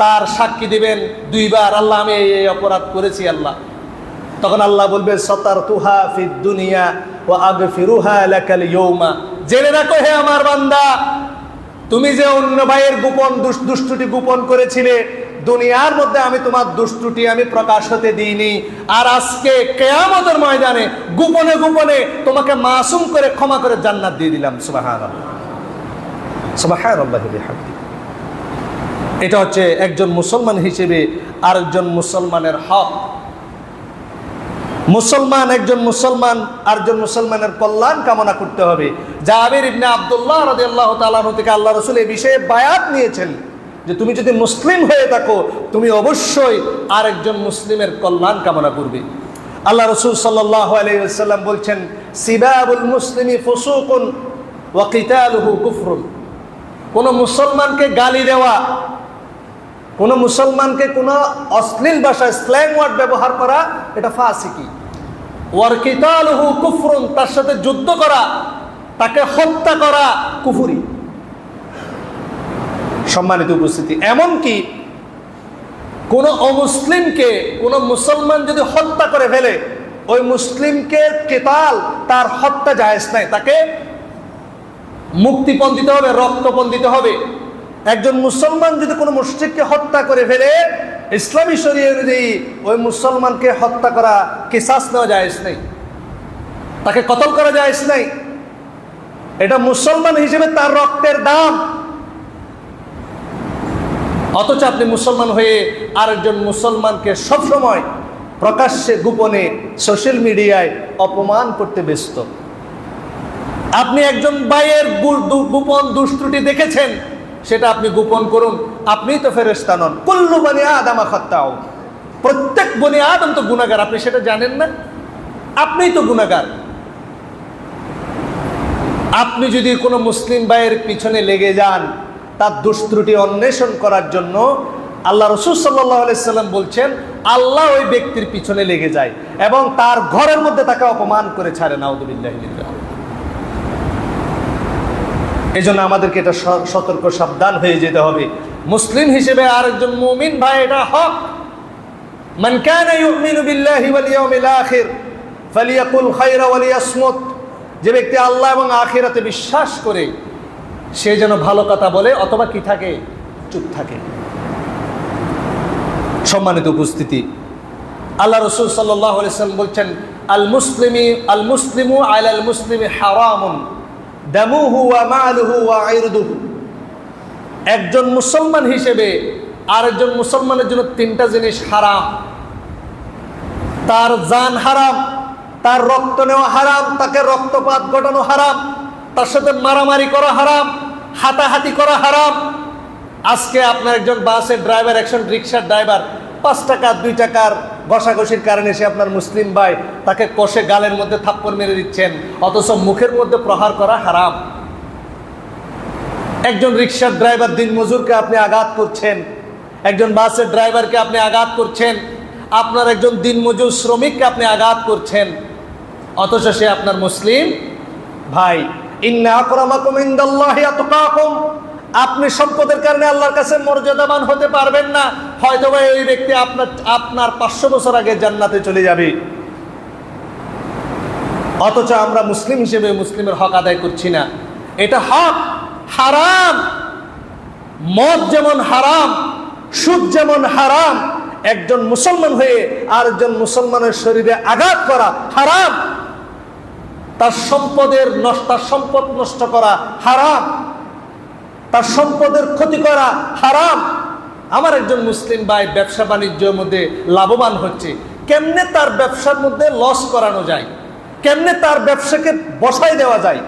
তার সাক্ষী দিবেন, দুইবার আল্লাহ আমি এই অপরাধ করেছি আল্লাহ। তখন আল্লাহ বলবে, সাতারতুহা ফিদ দুনিয়া ওয়া আগফিরুহা লাকাল ইয়াউমা, জেনে রাখো হে আমার বান্দা, তুমি যে অন্য ভাইয়ের গোপন দুষ্টুটি গোপন করেছিলে, দুনিয়ার মধ্যে আমি তোমার দুষ্টুটি আমি প্রকাশ হতে দিইনি, আর আজকে কিয়ামতের ময়দানে গোপনে গোপনে তোমাকে মাসুম করে ক্ষমা করে জান্নাত দিয়ে দিলাম। সুবহানাল্লাহ, সুবহানাল্লাহি বিহামদিহি। এটা হচ্ছে একজন মুসলমান হিসেবে আরেকজন মুসলমানের হক। মুসলমান একজন মুসলমান আরেকজন মুসলমানের কল্যাণ কামনা করতে হবে। জাবির ইবনে আব্দুল্লাহ রাদিয়াল্লাহু তাআলা আনহু থেকে আল্লাহ রাসূল এই বিষয়ে বায়াত নিয়েছেন যে তুমি যদি মুসলিম হয়ে থাকো তুমি অবশ্যই আরেকজন মুসলিমের কল্যাণ কামনা করবে। আল্লাহ রাসূল সাল্লাল্লাহু আলাইহি ওয়াসাল্লাম বলছেন, সিবাবুল মুসলিমি ফুসুকুন ওয়া কিতালুহু কুফরুন, কোন মুসলমানকে গালি দেওয়া, কোন মুসলমানকে কোন অশ্লীল ভাষায় স্ল্যাং ওয়ার্ড ব্যবহার করা, এটা ফাসিকি। ওয়া কিতালুহু কুফরুন, তার সাথে যুদ্ধ করা, তাকে হত্যা করা কুফরি। সম্মানিত উপস্থিতি, এমনকি কোন অমুসলিমকে কোন মুসলমান যদি হত্যা করে ফেলে, ওই মুসলিমকে কিতাল, তার হত্যা জায়েজ নাই, তাকে মুক্তিপণ দিতে হবে, রক্তপণ দিতে হবে। একজন মুসলমান যদি কোনো মুশরিককে হত্যা করে ফেলে, ইসলামী শরীয়ত অনুযায়ী ওই মুসলমানকে হত্যা করা কিসাস নেওয়া জায়েজ নেই, তাকে কতল করা জায়েজ নাই। এটা মুসলমান হিসেবে তার রক্তের দাম। অথচ আপনি মুসলমান হয়ে আরেকজন মুসলমানকে সবসময় প্রকাশ্যে গোপনে সোশ্যাল মিডিয়ায় অপমান করতে ব্যস্ত। আপনি একজন ভাইয়ের গোপন দুষ্ত্রুটি দেখেছেন, সেটা আপনি গোপন করুন, আপনিই তো ফেরেশতা নন। কুল্লু বানি আদম খাত্তাউ, প্রত্যেক বনি আদম তো গুনাহগার, আপনি সেটা জানেন না? আপনিই তো গুনাহগার। আপনি যদি কোনো মুসলিম ভাইয়ের পিছনে লেগে যান তার দোষ ত্রুটি অন্বেষণ করার জন্য, আল্লাহ রাসূল সাল্লাল্লাহু আলাইহি সাল্লাম বলছেন আল্লাহ ওই ব্যক্তির পিছনে লেগে যায় এবং তার ঘরের মধ্যে তাকে অপমান করে ছাড়ে। নাউযুবিল্লাহি মিন যালিক। এই জন্য আমাদেরকে এটা সতর্ক সাবধান হয়ে যেতে হবে। মুসলিম হিসেবে আরেকজন মুমিন ভাই, এটা হক, মান কানা ইউমিনু বিল্লাহি ওয়াল ইয়াউমিল আখির ফালিয়াকুল খায়রা ওয়া লিয়াসমুত। যে ব্যক্তি আল্লাহ এবং আখিরাতে বিশ্বাস করে সে যেন ভালো কথা বলে অথবা কি থাকে, চুপ থাকে। সম্মানিত উপস্থিতি, আল্লাহ রাসূল সাল্লাল্লাহু আলাইহি ওয়াসাল্লাম বলছেন আল মুসলিমু আলাল মুসলিমি হারামুন দামুহু ওয়া মালুহু ওয়া ইরদুহু। একজন মুসলমান হিসেবে আরেকজন মুসলমানের জন্য তিনটা জিনিস হারাম। তার জান হারাম, তার রক্ত নেওয়া হারাম, তাকে রক্তপাত ঘটানো হারাম, তার সাথে মারামারি করা হারাম, হাতাহাতি করা হারাম। আজকে আপনার একজন বাসের ড্রাইভার, একজন রিক্সার ড্রাইভার 5 টাকা 2 টাকার ঘষাঘষির কারণে সে আপনার মুসলিম ভাই, তাকে কষে গালের মধ্যে থাপ্পড় মেরে দিচ্ছেন, অথচ মুখের মধ্যে প্রহার করা হারাম। একজন রিক্সার ড্রাইভার দিনমজুরকে আপনি আঘাত করছেন, একজন বাসের ড্রাইভারকে আপনি আঘাত করছেন, আপনার একজন দিনমজুর শ্রমিককে আপনি আঘাত করছেন, অথচ সে আপনার মুসলিম ভাই। ইন্না আকরামাকুম ইনদাল্লাহি আতকাকুম। আপনি সম্পদের কারণে আল্লাহর কাছে মর্যাদাবান হতে পারবেন না, হয়তোবা এই ব্যক্তি আপনার 500 বছর আগে জান্নাতে চলে যাবে, অথচ আমরা মুসলিম হিসেবে মুসলিমের হক আদায় করছি না। এটা হক হারাম। মদ যেমন হারাম, সুদ যেমন হারাম, একজন মুসলমান হয়ে আরেকজন মুসলমানের শরীরে আঘাত করা হারাম। তার সম্পদ নষ্ট করা হারাম, তার সম্পদের ক্ষতি করা হারাম। আমার একজন মুসলিম ভাই ব্যবসা বাণিজ্যের মধ্যে লাভবান হচ্ছে, কেমনে তার ব্যবসার মধ্যে লস করানো যায়, কেমনে তার ব্যবসাকে বসাই দেওয়া যায়,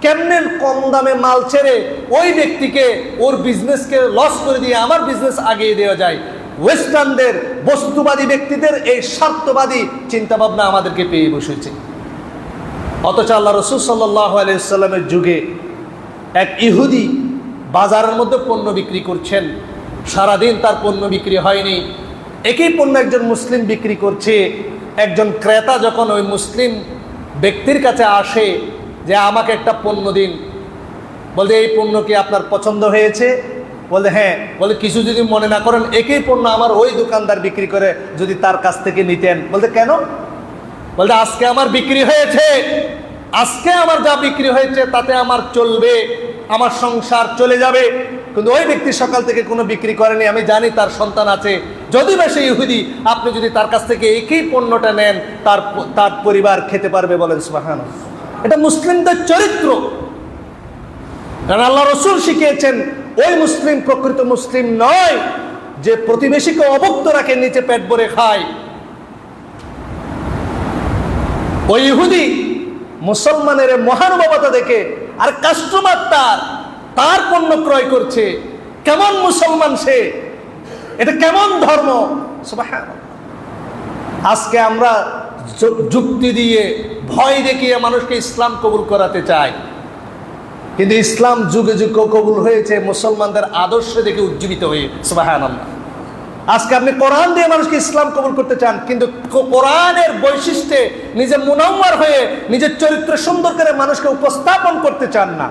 কেমনে কম দামে মাল ছেড়ে ওই ব্যক্তিকে ওর বিজনেসকে লস করে দিয়ে আমার বিজনেস আগিয়ে দেওয়া যায়। ওয়েস্টার্নদের, বস্তুবাদী ব্যক্তিদের এই স্বার্থবাদী চিন্তাভাবনা আমাদেরকে পেয়ে বসেছে। অথচ আল্লাহ রাসূল সাল্লাল্লাহু আলাইহি ওয়াসাল্লামের যুগে এক ইহুদি বাজারের মধ্যে পণ্য বিক্রি করছেন, সারাদিন তার পণ্য বিক্রি হয়নি। একই পণ্য একজন মুসলিম বিক্রি করছে। একজন ক্রেতা যখন ওই মুসলিম ব্যক্তির কাছে আসে যে আমাকে একটা পণ্য দিন, বলতে এই পণ্য কি আপনার পছন্দ হয়েছে? বলে হ্যাঁ। বলে কিছু যদি মনে না করেন, একই পণ্য আমার ওই দোকানদার বিক্রি করে, যদি তার কাছ থেকে নিতেন। বলতে কেন? বলতে আজকে আমার বিক্রি হয়েছে, আজকে আমার যা বিক্রি হয়েছে তাতে আমার চলবে, আমার সংসার চলে যাবে। কিন্তু ওই ব্যক্তি সকাল থেকে কোনো বিক্রি করেনি, আমি জানি তার সন্তান আছে, যদি বা সে ইহুদি, আপনি যদি তার কাছ থেকে একই পণ্যটা নেন তার পরিবার খেতে পারবে। বলেন সুবহানাল্লাহ। এটা মুসলিমদের চরিত্র। কারণ আল্লাহ রাসূল শিখিয়েছেন ওই মুসলিম প্রকৃত মুসলিম নয় যে প্রতিবেশীকে অভুক্ত রাখে, নিচে পেট ভরে খায়। ওই ইহুদি মুসলমানের মহানুভবতা দেখে আর কাস্টমার তার পণ্য ক্রয় করছে। কেমন মুসলমান সে, এটা কেমন ধর্ম! সুবহানাল্লাহ। আজকে আমরা যুক্তি দিয়ে, ভয় দেখিয়ে মানুষকে ইসলাম কবুল করাতে চাই, কিন্তু ইসলাম যুগে যুগে কবুল হয়েছে মুসলমানদের আদর্শ দেখে উজ্জীবিত হয়ে। সুবহানাল্লাহ। আজকে আপনি কোরআন দিয়ে মানুষকে ইসলাম কবুল করতে চান, কিন্তু কোরআনের বৈশিষ্ট্যে নিজে মুনাওয়ার হয়ে নিজের চরিত্র সুন্দর করে মানুষকে উপস্থাপন করতে চান না।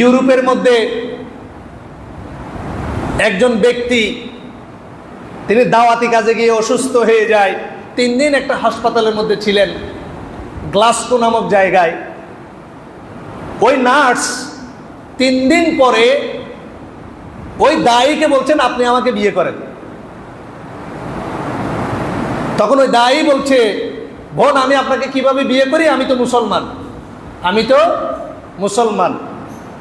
ইউরোপের মধ্যে একজন ব্যক্তি, তিনি দাওয়াতি কাজে গিয়ে অসুস্থ হয়ে যায়। 3 দিন একটা হাসপাতালের মধ্যে ছিলেন, গ্লাসগো নামক জায়গায়। ওই নার্স 3 দিন পরে ওই দায়ীকে বলছেন আপনি আমাকে বিয়ে করেন। তখন ওই দায়ী বলছে, বোন আমি আপনাকে কিভাবে বিয়ে করি, আমি তো মুসলমান,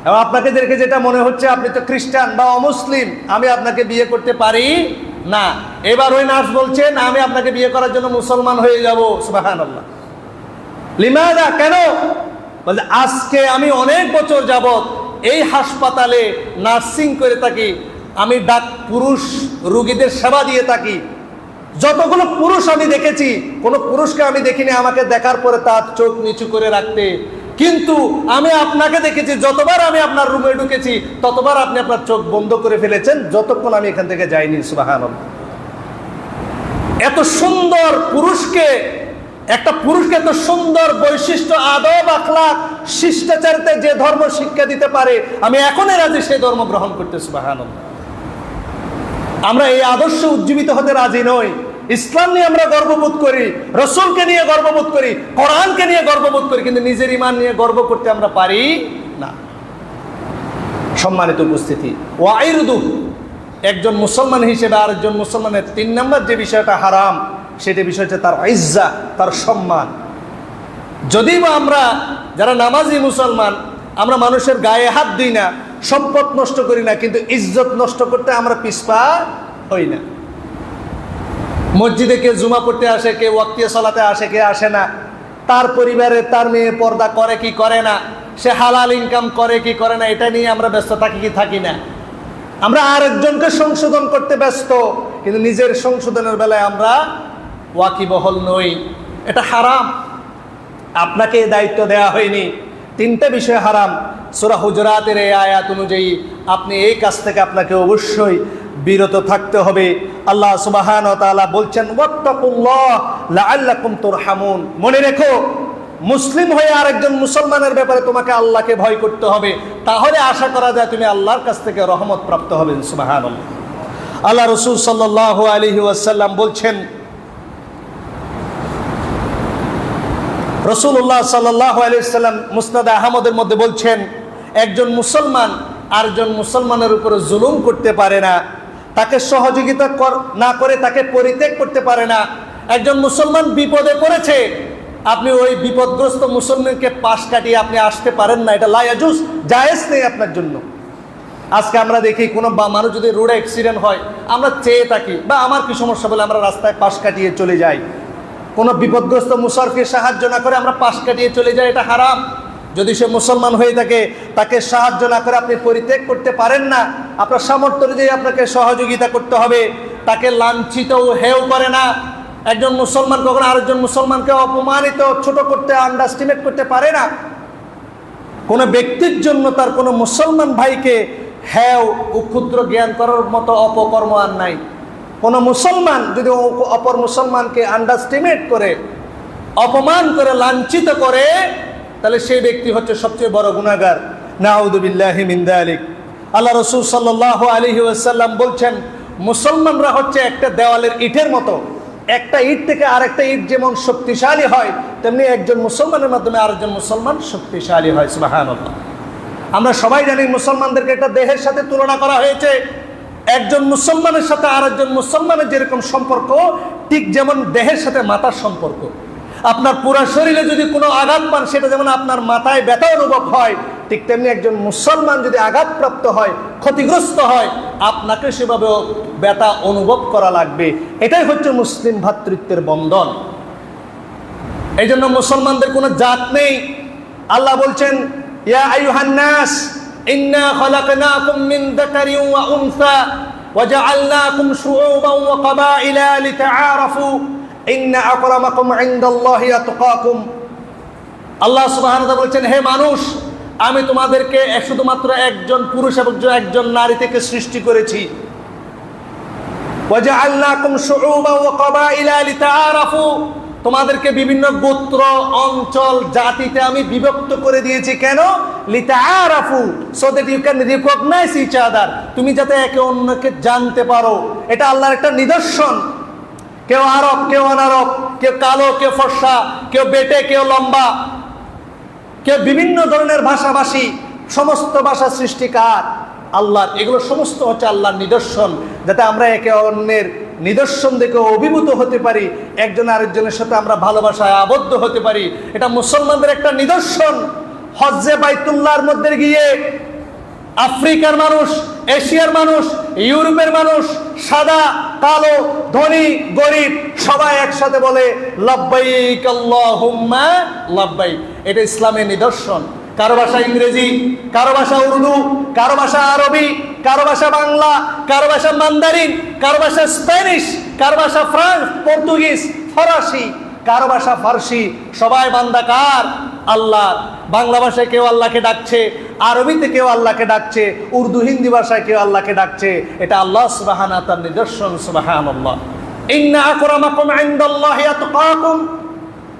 এবং আপনাকে দেখে যেটা মনে হচ্ছে আপনি তো খ্রিস্টান বা অমুসলিম, আমি আপনাকে বিয়ে করতে পারি না। এবার ওই নার্স বলছেন আমি আপনাকে বিয়ে করার জন্য মুসলমান হয়ে যাব। সুবহানাল্লাহ। লিমাযা, কেন? বলছে আজকে আমি অনেক বছর যাবত এই হাসপাতালে নার্সিং করে থাকি, আমি পুরুষ রোগীদের সেবা দিয়ে থাকি। যতগুলো পুরুষ আমি দেখেছি, কোনো পুরুষকে আমি দেখিনি আমাকে দেখার পরে তার চোখ নিচু করে রাখতে, কিন্তু আমি আপনাকে দেখেছি যতবার আমি আপনার রুমে ঢুকেছি ততবার আপনি আপনার চোখ বন্ধ করে ফেলেছেন যতক্ষণ আমি এখান থেকে যাইনি। সুবহানাল্লাহ। এত সুন্দর পুরুষকে, একটা পুরুষকে এত সুন্দর বৈশিষ্ট্য, আদব, আখলাক, শিষ্টাচারিতে যে ধর্ম শিক্ষা দিতে পারে, আমি এখনই রাজি সেই ধর্ম গ্রহণ করতে। সুবহানাল্লাহ। আমরা এই আদর্শে উজ্জীবিত হতে রাজি নই। ইসলাম নিয়ে আমরা গর্ববোধ করি, রসুলকে নিয়ে গর্ববোধ করি, কোরআনকে নিয়ে গর্ববোধ করি, কিন্তু নিজের ঈমান নিয়ে গর্ব করতে আমরা পারি না। সম্মানিত উপস্থিতি, ওয়াইরদু, একজন মুসলমান হিসেবে আরেকজন মুসলমানের 3 নম্বর যে বিষয়টা হারাম, সেটা বিষয় হচ্ছে তার ইজ্জত, তার সম্মান। যদি বা আমরা যারা নামাজি মুসলমান, আমরা মানুষের গায়ে হাত দিই না, সম্পদ নষ্ট করি না, কিন্তু ইজ্জত নষ্ট করতে আমরা পিছপা হই না। মসজিদে কে জুমা পড়তে আসে, কে ওয়াক্তিয়া সালাতে আসে, কে আসে না, তার পরিবারে তার মেয়ে পর্দা করে কি করে না, সে হালাল ইনকাম করে কি করে না, এটা নিয়ে আমরা ব্যস্ত থাকি কি থাকি না। আমরা আরেকজনকে সংশোধন করতে ব্যস্ত, কিন্তু নিজের সংশোধনের বেলায় আমরা ওয়াকিবহল নই। এটা হারাম। আপনাকে এই দায়িত্ব দেওয়া হয়নি। 3টা বিষয় হারাম। সূরা হুজুরাতের এই আয়াত অনুযায়ী আপনি এই কাজ থেকে আপনাকে অবশ্যই বিরত থাকতে হবে। আল্লাহ সুবহানাহু ওয়া তাআলা বলছেন, ওয়াত্তাকুল্লাহ লাআল্লাকুম তুরহামুন। মনে রেখো, মুসলিম হয়ে আরেকজন মুসলমানের ব্যাপারে তোমাকে আল্লাহকে ভয় করতে হবে, তাহলে আশা করা যায় তুমি আল্লাহর কাছ থেকে রহমত প্রাপ্ত হবেন। সুবহানাল্লাহ। আল্লাহ রাসূল সাল্লাল্লাহু আলাইহি ওয়াসাল্লাম বলছেন, রাসূলুল্লাহ সাল্লাল্লাহু আলাইহি ওয়াসাল্লাম মুসনাদ আহমদের মধ্যে বলছেন, একজন মুসলমান আরেকজন মুসলমানের উপরে জুলুম করতে পারে না, তাকে সহযোগিতা না করে তাকে পরিত্যাগ করতে পারে না। একজন মুসলমান বিপদে পড়েছে, আপনি ওই বিপদগ্রস্ত মুসলমানকে পাশ কাটিয়ে আপনি আসতে পারেন না, এটা লা ইয়াজুজ, জায়েজ নেই আপনার জন্য। আজকে আমরা দেখি কোনো মানুষ যদি রোডে অ্যাক্সিডেন্ট হয়, আমরা চেয়ে থাকি, বা আমার কি সমস্যা বলে আমরা রাস্তায় পাশ কাটিয়ে চলে যাই। কোনো বিপদগ্রস্ত মুসাফির সাহায্য না করে আমরা পাশ কাটিয়ে চলে যাই, এটা হারাম। যদি সে মুসলমান হয়ে থাকে, তাকে সাহায্য না করে আপনি পরিত্যাগ করতে পারেন না, আপনার সামর্থ্য অনুযায়ী আপনাকে সহযোগিতা করতে হবে। তাকে লাঞ্ছিত ও হেয় করে না। একজন মুসলমান কখনো আরেকজন মুসলমানকে অপমানিত, ছোট করতে, আন্ডারস্টিমেট করতে পারে না। কোনো ব্যক্তির জন্য তার কোনো মুসলমান ভাইকে হেয় ও ক্ষুদ্র জ্ঞান করার মতো অপকর্ম আর নাই। কোনো মুসলমান যদি অপর মুসলমানকে আন্ডারস্টিমেট করে, অপমান করে, লাঞ্ছিত করে, তাহলে সেই ব্যক্তি হচ্ছে সবচেয়ে বড় গুনাহগার। নাউযু বিল্লাহি মিন যালিক। আল্লাহ রাসূল সাল্লাল্লাহু আলাইহি ওয়াসাল্লাম বলছেন, মুসলমানরা হচ্ছে একটা দেওয়ালের ইটের মতো। একটা ইট থেকে আরেকটা ইট যেমন শক্তিশালী হয়, তেমনি একজন মুসলমানের মাধ্যমে আরেকজন মুসলমান শক্তিশালী হয়। সুবহানাল্লাহ। আমরা সবাই জানি মুসলমানদেরকে একটা দেহের সাথে তুলনা করা হয়েছে। একজন মুসলমানের সাথে আরেকজন মুসলমানের যেরকম সম্পর্ক, ঠিক যেমন দেহের সাথে মাথার সম্পর্ক। আপনার পুরো শরীরে যদি কোনো আঘাত পান, সেটা যেমন আপনার মাথায় ব্যথা অনুভব হয়, ঠিক তেমনি একজন মুসলমান যদি আঘাতপ্রাপ্ত হয়, ক্ষতিগ্রস্ত হয়, আপনাকে সেভাবে ব্যথা অনুভব করা লাগবে। এটাই হচ্ছে মুসলিম ভ্রাতৃত্বের বন্ধন। এই জন্য মুসলমানদের কোনো জাত নেই। আল্লাহ বলছেন, ইয়া আইয়ুহান নাস ইন্না খালাকনাকুম মিন যাকারিন ওয়া উনসা ওয়া জাআলনাকুম শুউবান ওয়া ক্বাবাইলা লিতাআরাফু ইন্না আকরামাকুম ইনদাল্লাহি আতকাকুম। আল্লাহ সুবহানাহু ওয়া তাআলা বলছেন, হে মানুষ, আমি তোমাদেরকে শুধুমাত্র একজন পুরুষ এবং একজন নারী থেকে সৃষ্টি করেছি। ওয়া জাআলনাকুম শুউবান ওয়া ক্বাবাইলা লিতাআরাফু, তোমাদেরকে বিভিন্ন গোত্র, অঞ্চল, জাতিতে আমি বিভক্ত করে দিয়েছি। কেন? লিতাআরাফু, so that you can recognise each other, তুমি যাতে একে অন্যকে জানতে পারো। এটা আল্লাহর একটা নিদর্শন। কেউ আরব, কেউ অনারব, কেউ কালো, কেউ ফর্সা, কেউ বেটে, কেউ লম্বা, কেউ বিভিন্ন ধরনের ভাষাভাষী, সমস্ত ভাষা সৃষ্টিকার আল্লাহর। এগুলো সমস্ত হচ্ছে আল্লাহর নিদর্শন, যাতে আমরা একে অন্যের নিদর্শন দেখে অভিভূত হতে পারি, একজন আরেকজনের সাথে আমরা ভালোবাসায় আবদ্ধ হতে পারি। এটা মুসলমানদের একটা নিদর্শন। হজ্জে বাইতুল্লাহর মধ্যে গিয়ে আফ্রিকার মানুষ, এশিয়ার মানুষ, ইউরোপের মানুষ, সাদা, কালো, ধনী, গরিব, সবাই একসাথে বলে লাব্বাইক আল্লাহুম্মা লাব্বাইক। এটা ইসলামের নিদর্শন। কারো ভাষা ইংরেজি, কারো ভাষা উর্দু, কারো ভাষা আরবি, কারো ভাষা বাংলা, কারো ভাষা মান্দারিন, কারো ভাষা স্প্যানিশ, কারো ভাষা ফ্রান্স, পর্তুগিজ, ফরাসি, কারো ভাষা ফার্সি। সবাই বান্দা কার? আল্লাহ। বাংলা ভাষায় কেউ আল্লাহকে ডাকছে, আরবিতে কেউ আল্লাহকে ডাকছে, উর্দু হিন্দি ভাষায় কেউ আল্লাহকে ডাকছে। এটা আল্লাহ সুবহানাহু ওয়া তাআলার নিদর্শন। সুবহানাল্লাহ। ইন্না আকরামাকুম ইনদাল্লাহি আতকাকুম,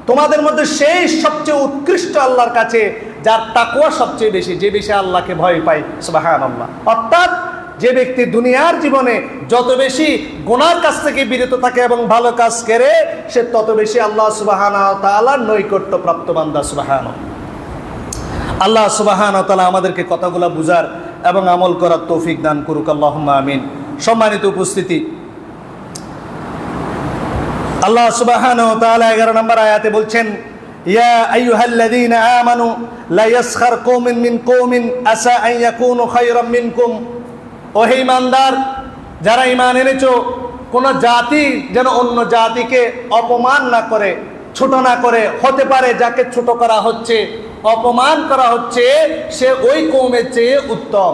তোমাদের মধ্যে সেই সবচেয়ে উৎকৃষ্ট আল্লাহর কাছে যার তাকওয়া সবচেয়ে বেশি, যে বেশি আল্লাহকে ভয় পায়। সুবহানাল্লাহ। অর্থাৎ যে ব্যক্তি দুনিয়ার জীবনে যত বেশি গুনার কাছ থেকে বিরত থাকে এবং ভালো কাজ করে, সে তত বেশি আল্লাহ সুবহানাহু ওয়া তাআলার নৈকট্য প্রাপ্ত বান্দা। সুবহানাল্লাহ। আল্লাহ সুবহানাহু ওয়া তাআলা আমাদেরকে কথাগুলো বুঝার এবং আমল করার তৌফিক দান করুক। আল্লাহুম্মা আমিন। সম্মানিত উপস্থিতি, আল্লাহ সুবহানাহু ওয়া তাআলা 11 নম্বর আয়াতে বলছেন, ইয়া আইয়ুহাল্লাযীনা আমানু লা ইয়াসখার কওমিন মিন কওমিন আসা আন ইয়াকুনু খায়রাম মিনকুম। ও হে ঈমানদার, যারা ঈমান এনেছো, কোন জাতি যেন অন্য জাতিকে অপমান না করে, ছোট না করে। হতে পারে যাকে ছোট করা হচ্ছে, অপমান করা হচ্ছে, সে ওই কওমের চেয়ে উত্তম।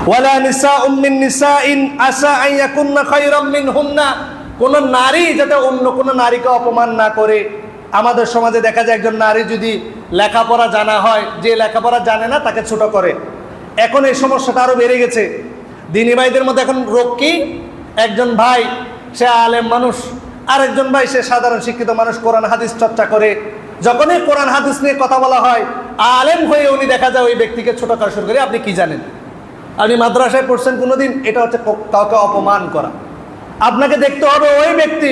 ওয়ালা নিসাউম মিন নিসাইন আসা আন ইয়াকুননা খায়রাম মিনহুন্না। কোন নারী যাতে অন্য কোন নারীকে অপমান না করে। আমাদের সমাজে দেখা যায় একজন নারী যদি লেখাপড়া জানা হয়, যে লেখাপড়া জানে না তাকে ছোট করে। এখন এই সমস্যাটা আরো বেড়ে গেছে। দিনী ভাইদের মধ্যে এখন রোগ কি? একজন ভাই সে আলেম মানুষ, আর একজন ভাই সে সাধারণ শিক্ষিত মানুষ, কোরআন হাদিস চর্চা করে। যখনই কোরআন হাদিস নিয়ে কথা বলা হয়, আলেম হয়ে উনি দেখা যায় ওই ব্যক্তিকে ছোট করা শুরু করে। আপনি কি জানেন? আপনি মাদ্রাসায় পড়ছেন কোনোদিন? এটা হচ্ছে কাউকে অপমান করা। আপনাকে দেখতে হবে ওই ব্যক্তি,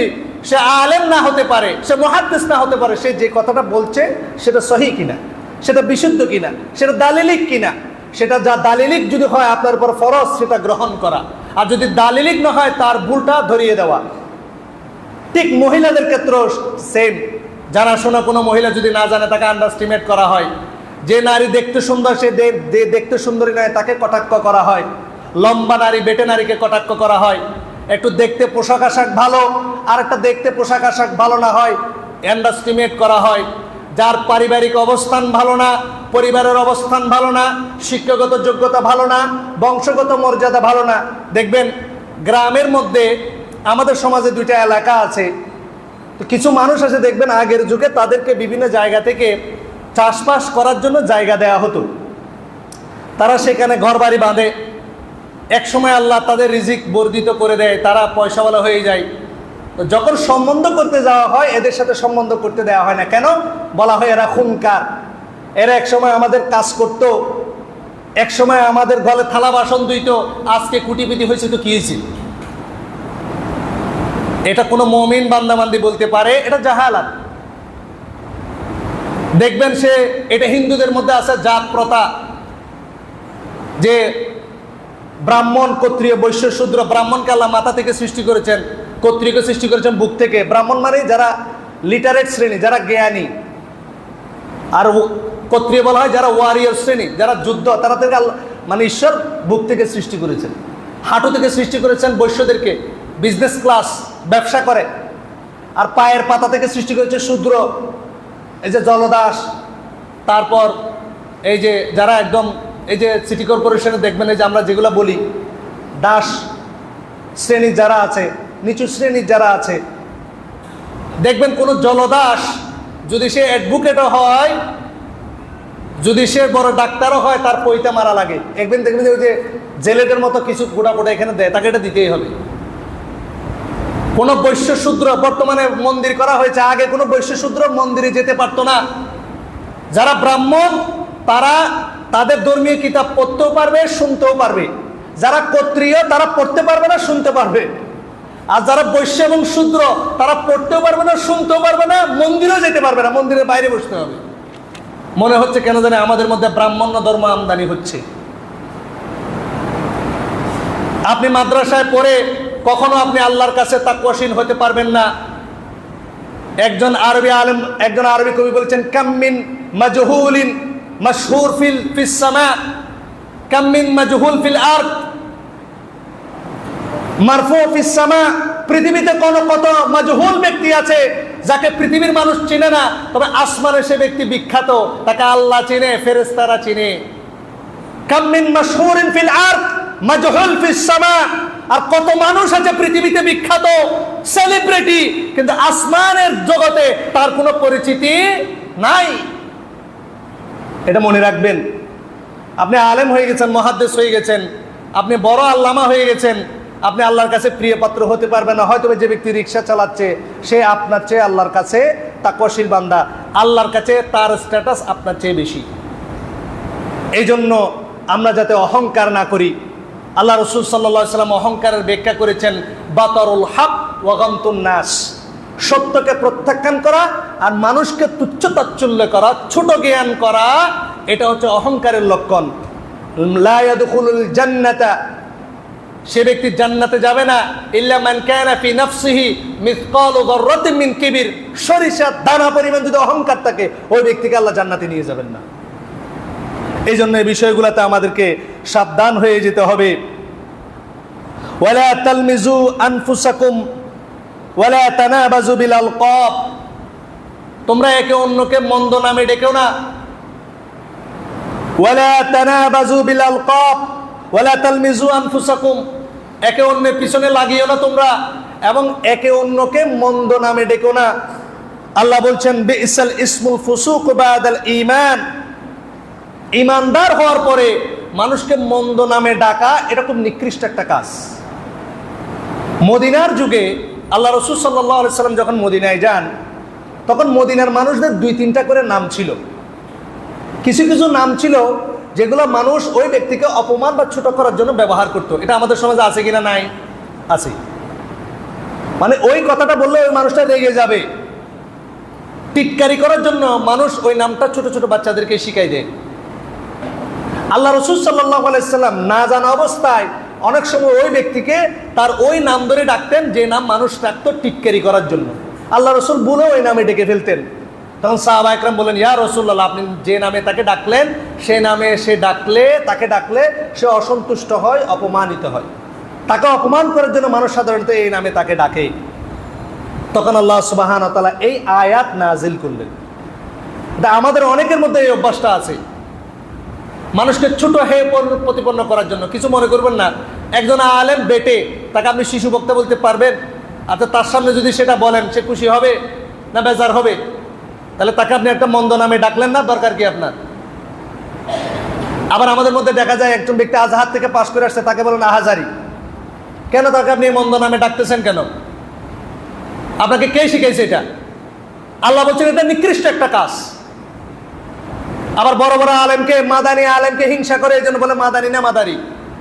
সে আলেম না হতে পারে, সে মুহাদ্দিস না হতে পারে, সে যে কথাটা বলছে সেটা সহিহ কিনা, সেটা বিশুদ্ধ কিনা, সেটা দালিলিক কিনা। সেটা যা দালিলিক যদি হয় আপনার উপর ফরজ সেটা গ্রহণ করা, আর যদি দালিলিক না হয় তার ভুলটা ধরিয়ে দেওয়া। ঠিক মহিলাদের ক্ষেত্রেও সেম। জানাশোনা কোনো মহিলা যদি না জানে তাকে আন্ডারস্টিমেট করা হয়। যে নারী দেখতে সুন্দর, সে দেখতে সুন্দরী নয় তাকে কটাক্ষ করা হয়। লম্বা নারী, বেটে নারীকে কটাক্ষ করা হয়। একটু দেখতে পোশাক আশাক ভালো আর একটা দেখতে পোশাক আশাক ভালো না হয় আন্ডারস্টিমেট করা হয়। যার পারিবারিক অবস্থান ভালো না, পরিবারের অবস্থান ভালো না, শিক্ষাগত যোগ্যতা ভালো না, বংশগত মর্যাদা ভালো না। দেখবেন গ্রামের মধ্যে আমাদের সমাজে দুইটা এলাকা আছে। তো কিছু মানুষ আছে দেখবেন আগের যুগে তাদেরকে বিভিন্ন জায়গা থেকে চাষবাস করার জন্য জায়গা দেয়া হতো। তারা সেখানে ঘরবাড়ি বাঁধে। এক সময় আল্লাহ তাদের রিজিক বর্ধিত করে দেয়, তারা পয়সাওয়ালা হয়ে যায়। তো যখন সম্বন্ধ করতে যাওয়া হয়, এদের সাথে সম্বন্ধ করতে দেওয়া হয় না। কেন? বলা হয় এরা খুনকার, এরা এক সময় আমাদের কাজ করতো, এক সময় আমাদের ঘরে থালা বাসন ধুইত, আজকে কুটিপিটি হয়েছে তো কি হয়েছে? এটা কোনো মুমিন বান্দাবান্দি বলতে পারে? এটা জাহালাত। দেখবেন সে, এটা হিন্দুদের মধ্যে আছে জাত প্রথা, যে ব্রাহ্মণ, ক্ষত্রিয়, বৈশ্য, শূদ্র। ব্রাহ্মণকে আল্লাহ মাথা থেকে সৃষ্টি করেছেন, ক্ষত্রিয়কে সৃষ্টি করেছেন বুক থেকে। ব্রাহ্মণ মানে যারা লিটারেট শ্রেণী, যারা জ্ঞানী। আর ক্ষত্রিয় বলা হয় যারা ওয়ারিয়র শ্রেণী, যারা যুদ্ধ, তারা থেকে আল্লাহ মানে ঈশ্বর বুক থেকে সৃষ্টি করেছেন। হাঁটু থেকে সৃষ্টি করেছেন বৈশ্যদেরকে, বিজনেস ক্লাস, ব্যবসা করে। আর পায়ের পাতা থেকে সৃষ্টি করেছে শূদ্র, এই যে জলদাস। তারপর এই যে যারা একদম, এই যে সিটি কর্পোরেশনে দেখবেন এই যে আমরা যেগুলো বলি দাস শ্রেণীর যারা আছে, নিচু শ্রেণীর যারা আছে, দেখবেন কোনো জলদাস যদি সে অ্যাডভোকেটও হয়, যদি সে বড় ডাক্তারও হয়, তার পইতে মারা লাগে। একদিন দেখবেন ওই যে জেলেদের মতো কিছু গোটা পোটা এখানে দেয়, তাকে এটা দিতেই হবে। কোনো বৈশ্য শূদ্র, বর্তমানে মন্দির করা হয়েছে, আগে কোনো বৈশ্য শূদ্র মন্দিরে যেতে পারতো না। যারা ব্রাহ্মণ তারা তাদের ধর্মীয় কিতাব পড়তেও পারবে, শুনতেও পারবে। যারা ক্ষত্রিয় তারা পড়তে পারবে না, শুনতে পারবে। আর যারা বৈশ্য এবং শূদ্র তারা পড়তেও পারবে না, শুনতেও পারবে না, মন্দিরেও যেতে পারবে না, মন্দিরের বাইরে বসতে হবে। মনে হচ্ছে কেন জানে আমাদের মধ্যে ব্রাহ্মণ্য ধর্ম আমদানি হচ্ছে। আপনি মাদ্রাসায় পড়ে কখনো আপনি আল্লাহর কাছে তাকওয়াশীল হতে পারবেন না। একজন আরবি আলেম, একজন আরবি কবি বলছেন, কাম্মিন মাজহুলিন মাশহুর ফিস সামা কাম্মিন মাজহুল ফিল আরদ মারফু ফিস সামা। পৃথিবীতে কত মাজহুল ব্যক্তি আছে যাকে পৃথিবীর মানুষ চিনে না, তবে আসমানে সে ব্যক্তি বিখ্যাত, তাকে আল্লাহ চিনে, ফেরেশতারা চিনে। কাম মিন মাশহুরিন ফিল আরদ মাজহুল ফিস সামা, আর কত মানুষ আছে পৃথিবীতে বিখ্যাত সেলিব্রিটি, কিন্তু আসমানের জগতে তার কোনো পরিচিতি নাই। এটা মনে রাখবেন। আপনি আলেম হয়ে গেছেন, মুহাদ্দিস হয়ে গেছেন, আপনি বড় আল্লামা হয়ে গেছেন, আপনি আল্লাহর কাছে প্রিয় পাত্র হতে পারবেন না। হয়তো যে ব্যক্তি রিক্সা চালাচ্ছে সে আপনার চেয়ে আল্লাহর কাছে তাকওয়াশীল বান্দা, আল্লাহর কাছে তার স্ট্যাটাস আপনার চেয়ে বেশি। এই জন্য আমরা যাতে অহংকার না করি। আল্লাহ রাসূল সাল্লাল্লাহু আলাইহি ওয়াসাল্লাম অহংকারের ব্যাখ্যা করেছেন বাতারুল হক ওয়া গামতুন নাস, সত্যকে প্রত্যাখ্যান করা আর মানুষকে তুচ্ছ তাচ্ছিল্য করা, ছোট জ্ঞান করা, এটা হচ্ছে অহংকারের লক্ষণ। লা ইয়াদখুলুল জান্নাতা, সে ব্যক্তি জান্নাতে যাবে না ইল্লা মান কানা ফি নাফসিহি মিসকালু যাররাতিন মিন কিবির, সরিষার দানা পরিমাণ যদি অহংকার থাকে ওই ব্যক্তিকে আল্লাহ জান্নাতে নিয়ে যাবেন না। এই জন্য এই বিষয়গুলোতে আমাদেরকে সাবধান হয়ে যেতে হবে। ওয়ালা তালমিজু আনফুসাকুম ওয়ালা তানাবাজু বিল আলকাব, তোমরা একে অন্যকে মন্দ নামে ডেকেও না। ওয়ালা তানাবাজু বিল আলকাব ওয়ালা তালমিজু আনফুসাকুম, একে অন্যের পিছনে লাগিও না তোমরা, এবং একে অন্যকে মন্দ নামে ডেকো না। আল্লাহ বলছেন বিইসাল ইসমুল ফুসুক বাদাল ঈমান, ঈমানদার হওয়ার পরে মানুষকে মন্দ নামে ডাকা এটা খুব নিকৃষ্ট একটা কাজ। মদিনার যুগে আল্লাহ রাসূল সাল্লাল্লাহু আলাইহি সাল্লাম যখন মদিনায় যান তখন মদিনার মানুষদের 2-3টা করে নাম ছিল। কিছু কিছু নাম ছিল যেগুলো মানুষ ওই ব্যক্তিকে অপমান বা ছোট করার জন্য ব্যবহার করতো। এটা আমাদের সমাজে আছে কিনা? নাই, আছে। মানে ওই কথাটা বললে ওই মানুষটা রেগে যাবে, টিটকারি করার জন্য মানুষ ওই নামটা ছোট ছোট বাচ্চাদেরকে শিখাই দেয়। আল্লাহ রাসূল সাল্লাল্লাহু আলাইহি সাল্লাম না জানা অবস্থায় অনেক সময় ওই ব্যক্তিকে তার ওই নাম ধরে ডাকতেন যে নাম মানুষ ডাকতো টিটকারি করার জন্য। আল্লাহ রাসূল বলে ওই নামে ডেকে ফেলতেন। তখন সাহাবা একরাম বলেন, ইয়া রাসূলুল্লাহ, আপনি যে নামে তাকে ডাকলেন সে নামে তাকে ডাকলে সে অসন্তুষ্ট হয়, অপমানিত হয়। তাকে অপমান করার জন্য মানুষ সাধারণত এই নামে তাকে ডাকে। তখন আল্লাহ সুবহানাহু ওয়া তাআলা এই আয়াত নাজিল করলেন। আমাদের অনেকের মধ্যে এই অভ্যাসটা আছে, মানুষকে ছোট হয়ে প্রতিপন্ন করার জন্য। কিছু মনে করবেন না, একজন আলেম বেটে তাকে আপনি শিশু বক্তা বলতে পারবেন? আচ্ছা, তার সামনে যদি সেটা বলেন সে খুশি হবে না বেজার হবে? তাহলে তাকে আপনি একটা মন্দ নামে ডাকলেন না, দরকার কি আপনার? আবার আমাদের মধ্যে দেখা যায় একজন ব্যক্তি আজহার থেকে পাশ করে আসছে, তাকে বলেন আহাজারি। কেন তাকে আপনি মন্দ নামে ডাকতেছেন কেন? আপনাকে কে শিখাইছে এটা? আল্লাহ বলছেন এটা নিকৃষ্ট একটা কাজ। আবার বড় বড় আলেমকে, মাদানী আলেমকে হিংসা করে এই জন্য বলে মাদানী না মাদারি,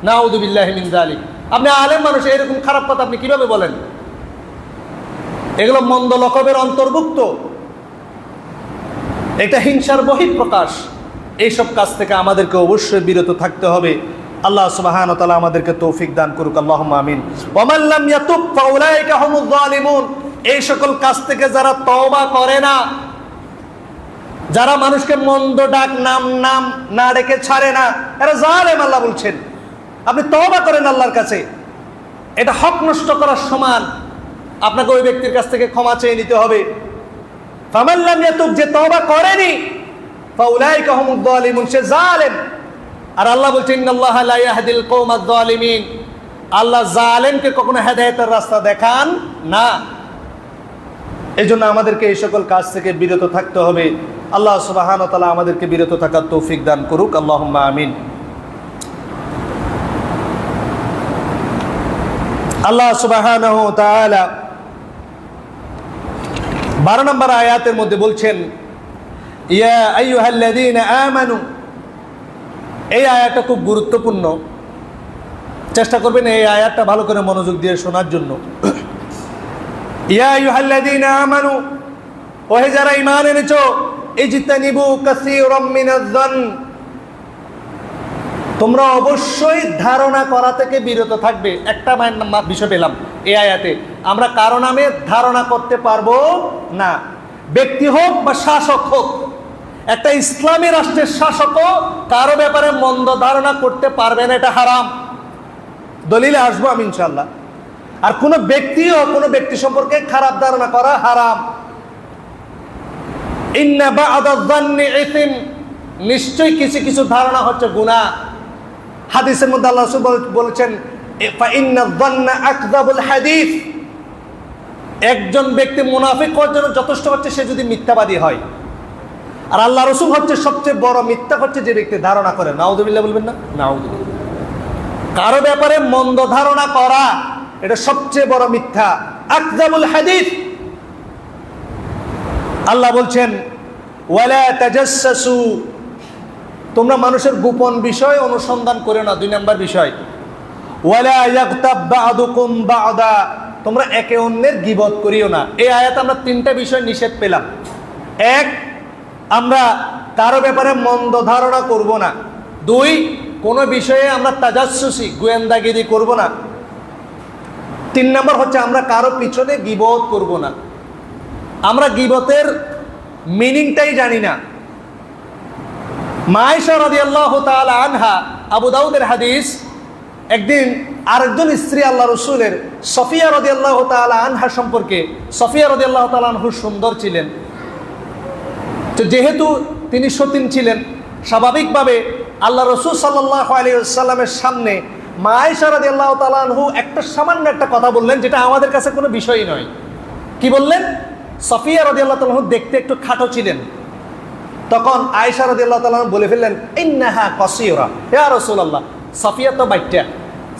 নাউযু বিল্লাহি মিন যালিক। আপনি আলেম মানুষ, এরকম খারাপ কথা আপনি কিভাবে বলেন? এগুলো মন্দ লকবের অন্তর্ভুক্ত, এটা হিংসার বহিঃপ্রকাশ। এইসব কাজ থেকে আমাদেরকে অবশ্যই বিরত থাকতে হবে। আল্লাহ সুবহানাহু ওয়া তাআলা আমাদেরকে তৌফিক দান করুক, আল্লাহুম্মা আমিন। ওয়া মান লাম ইয়াতুব ফাউলাইকা হুমুয যালিমুন, এই সকল কাজ থেকে যারা তওবা করে না, যারা মানুষকে মন্দ ডাক নাম না ডেকে ছাড়ে না, এরা জালেম। আল্লাহ বলছেন আপনি তওবা করেন আল্লাহর কাছে, এটা হক নষ্ট করার সমান। আপনাকে ওই ব্যক্তির কাছ থেকে ক্ষমা চেয়ে নিতে হবে। ফামান লাম ইয়াতুব, যে তওবা করেনি, ফাউলাইকা হুমুয যালিমুন, সে জালেম। আর আল্লাহ বলছেন ইন্নাল্লাহা লা ইয়াহদিল কওমায যালিমিন, আল্লাহ জালেমকে কখনো হেদায়েতের রাস্তা দেখান না। এই জন্য আমাদেরকে এই সকল কাজ থেকে বিরত থাকতে হবে। আল্লাহ সুবহানাহু ওয়া তাআলা আমাদেরকে বিরত থাকার তৌফিক দান করুক, আল্লাহুম্মা আমিন। আল্লাহ সুবহানাহু ওয়া তাআলা 12 নম্বর আয়াতের মধ্যে বলছেন ইয়া আইয়ুহাল্লাযীনা আমানু। এই আয়াতটা খুব গুরুত্বপূর্ণ, চেষ্টা করবেন এই আয়াতটা ভালো করে মনোযোগ দিয়ে শোনার জন্য। ইয়া আইয়ুহাল্লাযীনা আমানু, ওহে যারা ঈমান এনেছো, ইজতানিবু কাসীরাম মিনাজ-যন, তোমরা অবশ্যই ধারণা করা থেকে বিরত থাকবে। একটা বিষয় পেলাম এই আয়াতে, আমরা কারো নামে ধারণা করতে পারবো না, ব্যক্তি হোক বা শাসক হোক। একটা ইসলামী রাষ্ট্রের শাসকও কারো ব্যাপারে মন্দ ধারণা করতে পারবে না, এটা হারাম। দলিলে আসবো আমি ইনশাআল্লাহ। আর কোনো ব্যক্তি সম্পর্কে খারাপ ধারণা করা হারাম। ইন্না বা'দায-যন্নি ইসম, নিশ্চয়ই কিছু কিছু ধারণা হচ্ছে গুনাহ। হাদিসের মধ্যে আল্লাহ রাসূল বলেছেন ফাইন্না যান্না আকযাবুল হাদিস, একজন ব্যক্তি মুনাফিক হওয়ার জন্য যথেষ্ট হচ্ছে সে যদি মিথ্যাবাদী হয়। আর আল্লাহ রাসূল হচ্ছে সবচেয়ে বড় মিথ্যা হচ্ছে যে ব্যক্তি ধারণা করে। নাউযুবিল্লাহ বলবেন না? নাউযুবিল্লাহ। কারো ব্যাপারে মন্দ ধারণা করা এটা সবচেয়ে বড় মিথ্যা, আকযাবুল হাদিস। আল্লাহ বলছেন ওয়ালা তাজাসসু, তোমরা মানুষের গোপন বিষয় অনুসন্ধান করে না। 2 নম্বর বিষয় ওয়ালা ইয়াগতাব বা'দুকুম বা'দা, তোমরা একে অন্যের গীবত করিও না। এই আয়াতে আমরা 3টা বিষয় নিষেধ পেলাম। 1, আমরা কারো ব্যাপারে মন্দ ধারণা করব না। 2, কোনো বিষয়ে আমরা তাজাসসুসি গোয়েন্দাগিরি করব না। 3 নম্বর হচ্ছে আমরা কারো পিছনে গীবত করব না। আমরা গীবতের মিনিংটাই জানি না। মা আয়েশা রাদিয়াল্লাহু তাআলা আনহা, আবু দাউদের হাদিস, একদিন আরেকজন স্ত্রী আল্লাহ রসুলের সফিয়া রাদিয়াল্লাহু তাআলা আনহা সম্পর্কে, সফিয়া রাদিয়াল্লাহু তাআলা আনহু সুন্দর ছিলেন, তো যেহেতু তিনি সতীন ছিলেন, স্বাভাবিকভাবে আল্লাহ রসুল সাল্লাল্লাহু আলাইহি ওয়াসাল্লামের সামনে মা আয়েশা রাদিয়াল্লাহু তাআলা আনহু সামান্য একটা কথা বললেন, যেটা আমাদের কাছে কোনো বিষয়ই নয়। কি বললেন? সফিয়া রাদিয়াল্লাহু তাআলা আনহু দেখতে একটু খাটো ছিলেন। তখন আয়েশা রাদিয়াল্লাহু তাআলা আনহা বলে ফেললেন ইন্নাহা কাসীরা, ইয়া রাসূলুল্লাহ, সফিয়া তো বাইটা,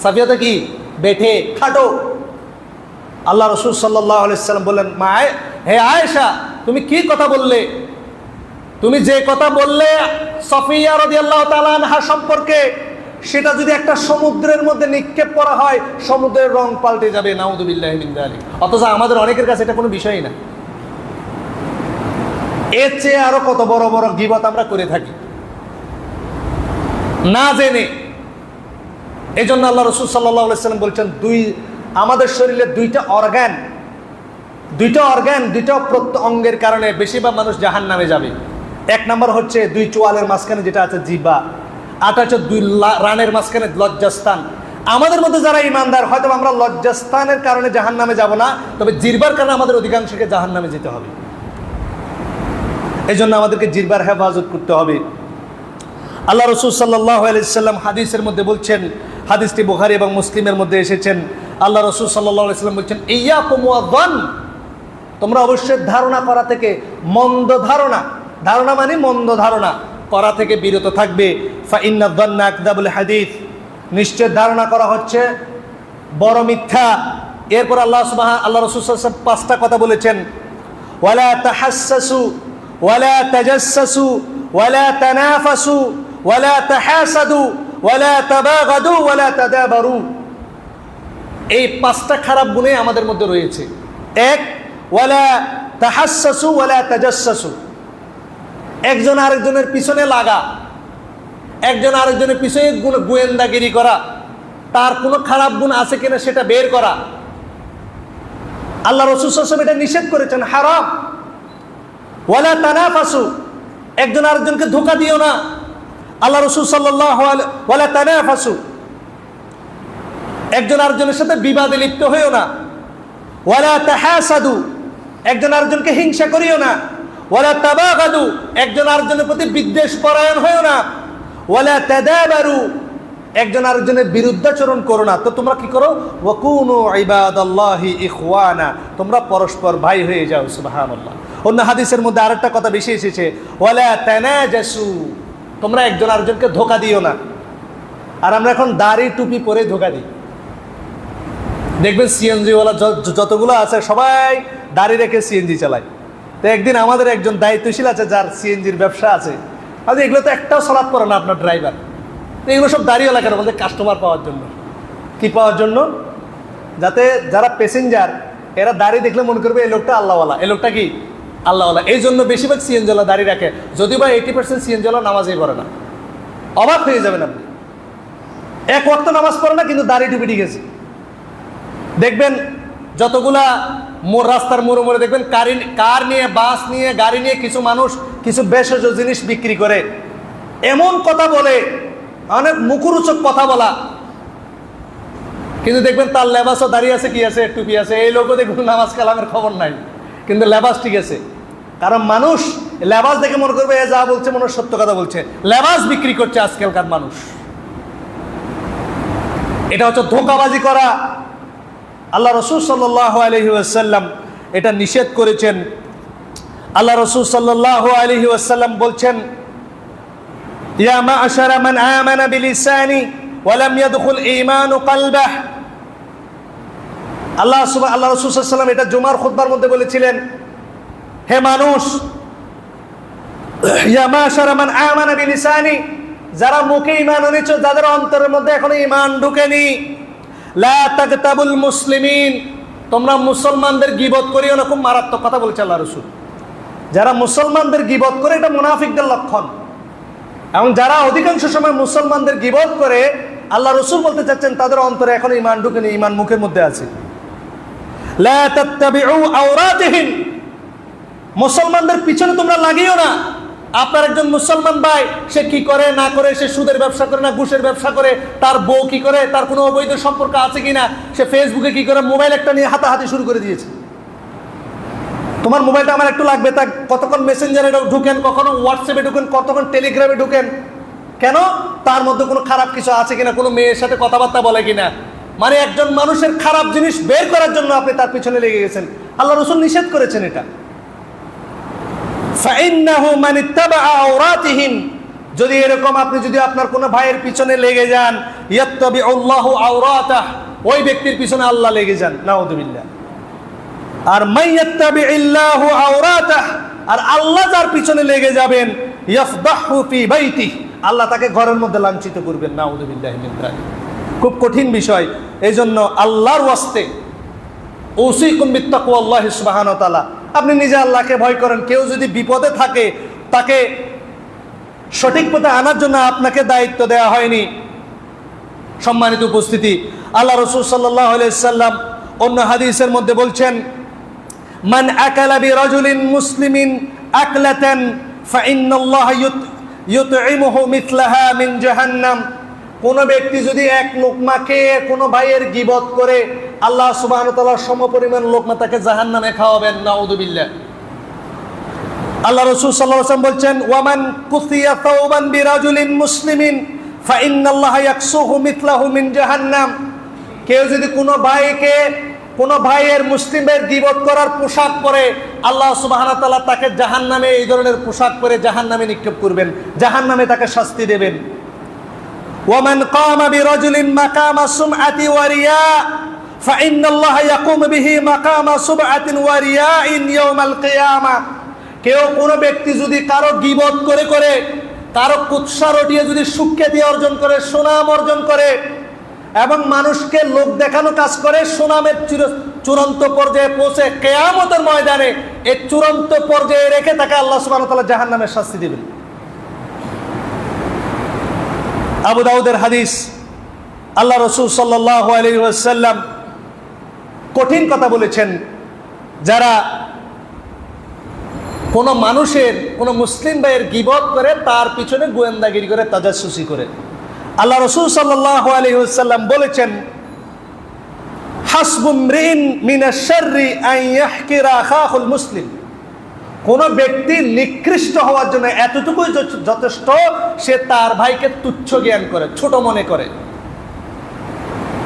সফিয়া তো কি বেঠে, খাটো। আল্লাহ রসুল সাল্লাল্লাহু আলাইহি ওয়াসাল্লাম বললেন, হে আয়েশা, তুমি কি কথা বললে? তুমি যে কথা বললে সফিয়া রাদিয়াল্লাহু তাআলা আনহা সম্পর্কে, সেটা যদি একটা সমুদ্রের মধ্যে নিক্ষেপ করা হয়, সমুদ্রের রং পাল্টে যাবে। নাউযুবিল্লাহি মিন যালিক। অথচ আমাদের অনেকের কাছে এটা কোনো বিষয়ই না। এর চেয়ে আরো কত বড় বড় গীবত আমরা করে থাকি না জেনে। এই জন্য আল্লাহ রসুল সাল্লাল্লাহু আলাইহি ওয়াসাল্লাম বলছেন, আমাদের শরীরে 2টা অর্গান, 2টা অঙ্গের কারণে বেশিরভাগ মানুষ জাহান্নামে যাবে। 1 নম্বর হচ্ছে 2 চোয়ালের মাঝখানে যেটা আছে জিহ্বা, আর হচ্ছে 2 রানের মাঝখানে লজ্জাস্থান। আমাদের মধ্যে যারা ইমানদার, হয়তো আমরা লজ্জাস্থানের কারণে জাহান্নামে যাব না, তবে জিহ্বার কারণে আমাদের অধিকাংশকে জাহান্নামে যেতে হবে। এই জন্য আমাদেরকে জিহ্বার হেফাজত করতে হবে। আল্লাহ রসুল সাল্লাল্লাহু আলাইহি ওয়াসাল্লাম হাদিসের মধ্যে বলছেন, হাদিসটি বুখারী এবং মুসলিমের মধ্যে এসেছেন, আল্লাহ রসুল সাল্লাল্লাহু আলাইহি ওয়াসাল্লাম বলছেন ইয়্যাকুম ওয়ায-যন, তোমরা অবশ্যই ধারণা করা থেকে, মন্দ ধারণা, ধারণা মানে মন্দ ধারণা করা থেকে বিরত থাকবে। ফাইন্না যান্না আকযাবুল হাদিস, নিশ্চয় ধারণা করা হচ্ছে বড় মিথ্যা। এরপর আল্লাহ রসুল সাল্লাল্লাহু আলাইহি ওয়াসাল্লাম 5টা কথা বলেছেন, ওয়ালা তাহাসসাসু ওয়ালা তাজাসসাসু ওয়ালা তানাফাসু ওয়ালা তাহাসাদু ওয়ালা তাবাগাদু ওয়ালা তাদাবারু। এই 5টা খারাপ গুণে আমাদের মধ্যে রয়েছে। 1, ওয়ালা তাহাসসাসু ওয়ালা তাজাসসাসু, একজন আরেকজনের পিছনে লাগা, একজন আরেকজনের পিছনে গোয়েন্দাগিরি করা, তার কোনো খারাপ গুণ আছে কিনা সেটা বের করা। আল্লাহ রাসূল সাল্লাল্লাহু আলাইহি ওয়াসাল্লাম এটা নিষেধ করেছেন, হারাম। ওয়ালা তানাফাসু, একজন আরেকজনকে ধোঁকা দিও না। আল্লাহ রাসূল সাল্লাল্লাহু আলাইহি ওয়ালা তানাফাসু, একজন আরেকজনের সাথে বিবাদে লিপ্ত হইও না। ওয়ালা তাহাসাদু, একজন আরেকজনকে হিংসা করিও না। ওয়ালা তাবাগাদু, একজন আরেকজনের প্রতি বিদ্বেষ পরায়ণ হইও না। ওয়ালা তাদাবারু, একজন আরেকজনের বিরুদ্ধাচরণ করো না। তো তোমরা কি করো? ওয়াকুনু ইবাদাল্লাহি ইখওয়ানা, তোমরা পরস্পর ভাই হয়ে যাও। সুবহানাল্লাহ। অন্য হাদিসের মধ্যে আরেকটা কথা বেশি এসেছে, ওয়ালা তানাজাসু, তোমরা একজন আরেকজনকে ধোঁকা দিও না। আর আমরা এখন দাড়ি টুপি পরে ধোঁকা দিই। দেখবেন সিএনজিওয়ালা যতগুলো আছে সবাই দাড়ি রেখে সিএনজি চালায়। তো একদিন আমাদের একজন দায়িত্বশীল আছে, যার সিএনজির ব্যবসা আছে, আচ্ছা এগুলো তো একটাও সালাত করে না আপনার ড্রাইভার, তো এগুলো সব দাড়িওয়ালা কেন? বলতে কাস্টমার পাওয়ার জন্য। কি পাওয়ার জন্য? যাতে যারা প্যাসেঞ্জার এরা দাড়ি দেখলে মনে করবে এই লোকটা আল্লাহওয়ালা, এই লোকটা কি আল্লাহওয়ালা। এই জন্য বেশিরভাগ সিএনজিওয়ালা দাড়ি রাখে, যদিও বা 80% সিএনজিওয়ালা নামাজই পড়ে না। অবাক হয়ে যাবেন আপনি, 1 ওয়াক্ত নামাজ পড়ে না কিন্তু দাড়ি টুপি ঠিক আছে। দেখবেন যতগুলা রাস্তার মোড়ে মোড়ে দেখবেন কার নিয়ে, বাস নিয়ে, গাড়ি নিয়ে কিছু মানুষ কিছু ভেষজ জিনিস বিক্রি করে, এমন কথা বলে, অনেক মুখরোচক কথা বলা, কিন্তু দেখবেন তার লেবাসও দাঁড়িয়ে আছে, কি আছে, টুপি আছে। এই লোকও দেখবেন নামাজ কালামের খবর নাই, কিন্তু লেবাস ঠিক আছে। কারণ মানুষ লেবাস দেখে মনে করবে এ যা বলছে মনে সত্য কথা বলছে। লেবাস বিক্রি করছে আজকালকার মানুষ। এটা হচ্ছে ধোঁকাবাজি করা। আল্লাহ রাসূল সাল্লাল্লাহু আলাইহি ওয়াসাল্লাম এটা নিষেধ করেছেন। আল্লাহ রাসূল সাল্লাল্লাহু আলাইহি ওয়াসাল্লাম বলছেন, ইয়া মা'শারা মান আমানা বিলিসানি ওয়া লাম ইয়াদখুল ঈমানু কলবাহ। আল্লাহ রাসূল সাল্লাল্লাহু আলাইহি ওয়াসাল্লাম এটা জুমার খুতবার মধ্যে বলেছিলেন, হে মানুষ, ইয়া মা'শারা মান আমানা বিলিসানি, যারা মুখে ঈমান এনেছো, যাদের অন্তরের মধ্যে এখনো ঈমান ঢোকেনি, লা তাগতাবুল মুসলিমিন, তোমরা মুসলমানদের গীবত করিও না। খুব মারাত্মক কথা বলেছে আল্লাহ রাসূল। যারা মুসলমানদের গীবত করে এটা মুনাফিকদের লক্ষণ, এবং যারা অধিকাংশ সময় মুসলমানদের গীবত করে, আল্লাহ রাসূল বলতে চাচ্ছেন তাদের অন্তরে এখনো ঈমান ঢোকেনি, ঈমান মুখের মধ্যে আছে। লা তাত্তাবিউ আওরাতিহিম, মুসলমানদের পিছনে তোমরা লাগিও না। আপনার একজন মুসলমান ভাই, সে কি করে না করে, সে সুদের ব্যবসা করে না ঘুষের ব্যবসা করে, তার বউ কি করে, তার কোনো অবৈধ সম্পর্ক আছে কিনা, সে ফেসবুকে কি করে, মোবাইল একটা নিয়ে হাতাহাতি শুরু করে দিয়েছে। তোমার মোবাইলটা আমার একটু লাগবে, তা কতক্ষণ মেসেঞ্জারে ঢুকেন, কখনো হোয়াটসঅ্যাপে ঢুকেন, কতক্ষণ টেলিগ্রামে ঢুকেন। কেন? তার মধ্যে কোনো খারাপ কিছু আছে কিনা, কোনো মেয়ের সাথে কথাবার্তা বলে কিনা। মানে একজন মানুষের খারাপ জিনিস বের করার জন্য আপনি তার পিছনে লেগে গেছেন। আল্লাহ রাসূল নিষেধ করেছেন এটা। ফাইন্নাহু মান ইত্তাবাআ আওরাতিহিম, যদি এরকম আপনি যদি আপনার কোনো ভাইয়ের পিছনে লেগে যান, ইয়াত্তাবিউল্লাহু আওরাতাহ, ওই ব্যক্তির পিছনে আল্লাহ লেগে যান, নাউযুবিল্লাহ। আর মাইয়াত্তাবিইল্লাহু আওরাতাহ, আর আল্লাহ যার পিছনে লেগে যাবেন, ইয়াফদাহু ফি বাইতিহি, আল্লাহ তাকে ঘরের মধ্যে লাঞ্ছিত করবেন, নাউযুবিল্লাহি মিন যালিক। খুব কঠিন বিষয়। এইজন্য আল্লাহর ওয়াস্তে উসিকুম বিত্তাকওয়াল্লাহি সুবহানাহু ওয়া তাআলা, আপনি নিজে আল্লাহকে ভয় করেন। কেউ যদি বিপদে থাকে, তাকে সঠিক পথে আনার জন্য আপনাকে দায়িত্ব দেওয়া হয়নি। সম্মানিত উপস্থিতি, আল্লাহ রাসূল সাল্লাল্লাহু আলাইহি সাল্লাম অন্য হাদিসের মধ্যে বলছেন, মান আকালা বিরাজুলিন মুসলিমিন আকলাতান ফাইন্নাল্লাহা ইউতঈমুহু মিথলাহা মিন জাহান্নাম, কোন ব্যক্তি যদি এক লোকমা খেয়ে কোনো ভাইয়ের গীবত করে, আল্লাহ সুবহানাহু ওয়া তাআলা সমপরিমাণ লোকমা তাকে জাহান্নামে খাওয়াবেন, নাউযুবিল্লাহ। আল্লাহ রাসূল সাল্লাল্লাহু আলাইহি ওয়াসাল্লাম বলছেন, ওয়ামান কুসিয়া সাওবান বিরাজুলিন মুসলিমিন ফাইন্নাল্লাহা ইয়াকসুহু মিথলাহু মিন জাহান্নাম, কেউ যদি কোনো ভাইয়ের মুসলিমের গীবত করার পোশাক পরে, আল্লাহ সুবহানাহু ওয়া তাআলা তাকে জাহান্নামে এই ধরনের পোশাক পরে জাহান্নামে নিক্ষেপ করবেন, জাহান্নামে তাকে শাস্তি দেবেন। ওয়ামান কামা বিরাজুলিন মাকামা সুমআতি ওয়া রিয়া ফাইন্নাল্লাহা ইয়াকুমু বিহি মাকামা সুবআতিন ওয়া রিয়াইন ইয়াউমাল কিয়ামা, কেউ কোনো ব্যক্তি যদি কারো গীবত করে করে, কারো কুৎসা রটিয়ে যদি সুখ্যাতি অর্জন করে, সুনাম অর্জন করে, এবং মানুষকে লোক দেখানো কাজ করে, সুনামের চূড়ান্ত পর্যায়ে পৌঁছে কিয়ামতের ময়দানে এই চূড়ান্ত পর্যায়ে রেখে তাকে আল্লাহ সুবহানাহু ওয়া তাআলা জাহান্নামের শাস্তি দেবেন। আবু দাউদের হাদিস, আল্লাহ রাসূল সাল্লাল্লাহু আলাইহি ওয়াসাল্লাম কঠিন কথা বলেছেন। যারা কোনো মানুষের, কোনো মুসলিম ভাইয়ের গীবত করে, তার পিছনে গোয়েন্দাগিরি করে, তাজাসসুসি করে, আল্লাহ রাসূল সাল্লাল্লাহু আলাইহি ওয়াসাল্লাম বলেছেন, হাসবু মরিন মিনাশ শাররি আন ইয়াহকিরা আখাহুল মুসলিম, কোন ব্যক্তি নিকৃষ্ট হওয়ার জন্য এতটুকুই যথেষ্ট, সে তার ভাইকে তুচ্ছ জ্ঞান করে, ছোট মনে করে।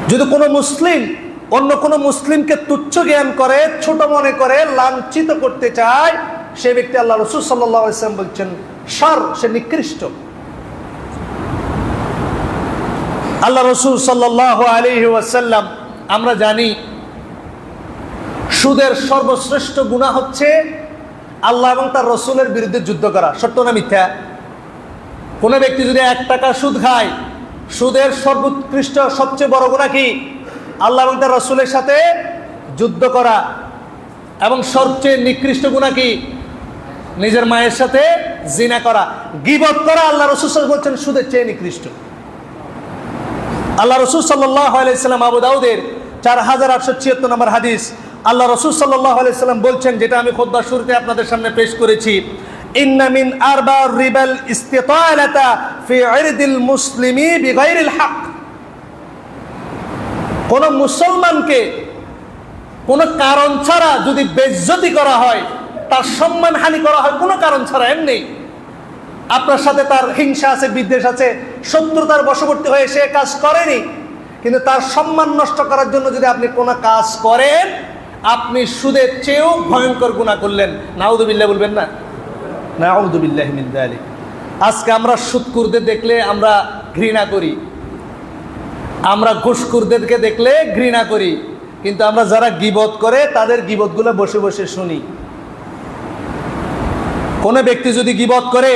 যদি কোনো মুসলিম অন্য কোনো মুসলিমকে তুচ্ছ জ্ঞান করে, ছোট মনে করে, লাঞ্ছিত করতে চায়, সে ব্যক্তি, আল্লাহ রাসূল সাল্লাল্লাহু আলাইহি ওয়াসাল্লাম বলছেন, শার, সে নিকৃষ্ট। আল্লাহ রাসূল সাল্লাল্লাহু আলাইহি ওয়াসাল্লাম, আমরা জানি সুদের সর্বশ্রেষ্ঠ গুনাহ হচ্ছে আল্লাহ এবং তার রাসূলের বিরুদ্ধে যুদ্ধ করা। সত্য না মিথ্যা? কোনো ব্যক্তি যদি 1 টাকা সুদ খায়, সুদের সর্বোৎকৃষ্ট সবচেয়ে বড় গুনাহ কি? আল্লাহ এবং তার রাসূলের সাথে যুদ্ধ করা। এবং সবচেয়ে নিকৃষ্ট গুনাহ কি? নিজের মায়ের সাথে জিনা করা, গীবত করা। আল্লাহ রাসূল সাল্লাল্লাহু আলাইহি ওয়াসাল্লাম বলছেন সুদের চেয়ে নিকৃষ্ট। আল্লাহ রাসূল সাল্লাল্লাহু আলাইহি ওয়াসাল্লাম আবু দাউদের 4876 নম্বর হাদিস, আল্লাহ রাসূল সাল্লাল্লাহু আলাইহি ওয়াসাল্লাম বলছেন, যেটা আমি খুতবার শুরুতে আপনাদের সামনে পেশ করেছি, ইন্না মিন আরবা রিবাল ইস্তিতালাতা ফি ইরদিল মুসলিমি বিগাইরিল হক, কোন মুসলমানকে কোন কারণ ছাড়া যদি বেইজ্জতি করা হয়, তার সম্মানহানি করা হয় কোনো কারণ ছাড়া, এমনি আপনার সাথে তার হিংসা আছে, বিদ্বেষ আছে, শত্রুতার বশবর্তী হয়ে সে কাজ করেনি, কিন্তু তার সম্মান নষ্ট করার জন্য যদি আপনি কোনো কাজ করেন, আপনি সুদের চেয়েও ভয়ঙ্কর গুনাহ করলেন। নাউযুবিল্লাহ বলবেন না? নাউযুবিল্লাহি মিন যালিক। আজকে আমরা সুদখোরদের দেখলে আমরা ঘৃণা করি, আমরা ঘুষখোরদেরকে দেখলে ঘৃণা করি, কিন্তু আমরা যারা গীবত করে তাদের গীবতগুলো বসে বসে শুনি। কোনো ব্যক্তি যদি গীবত করে,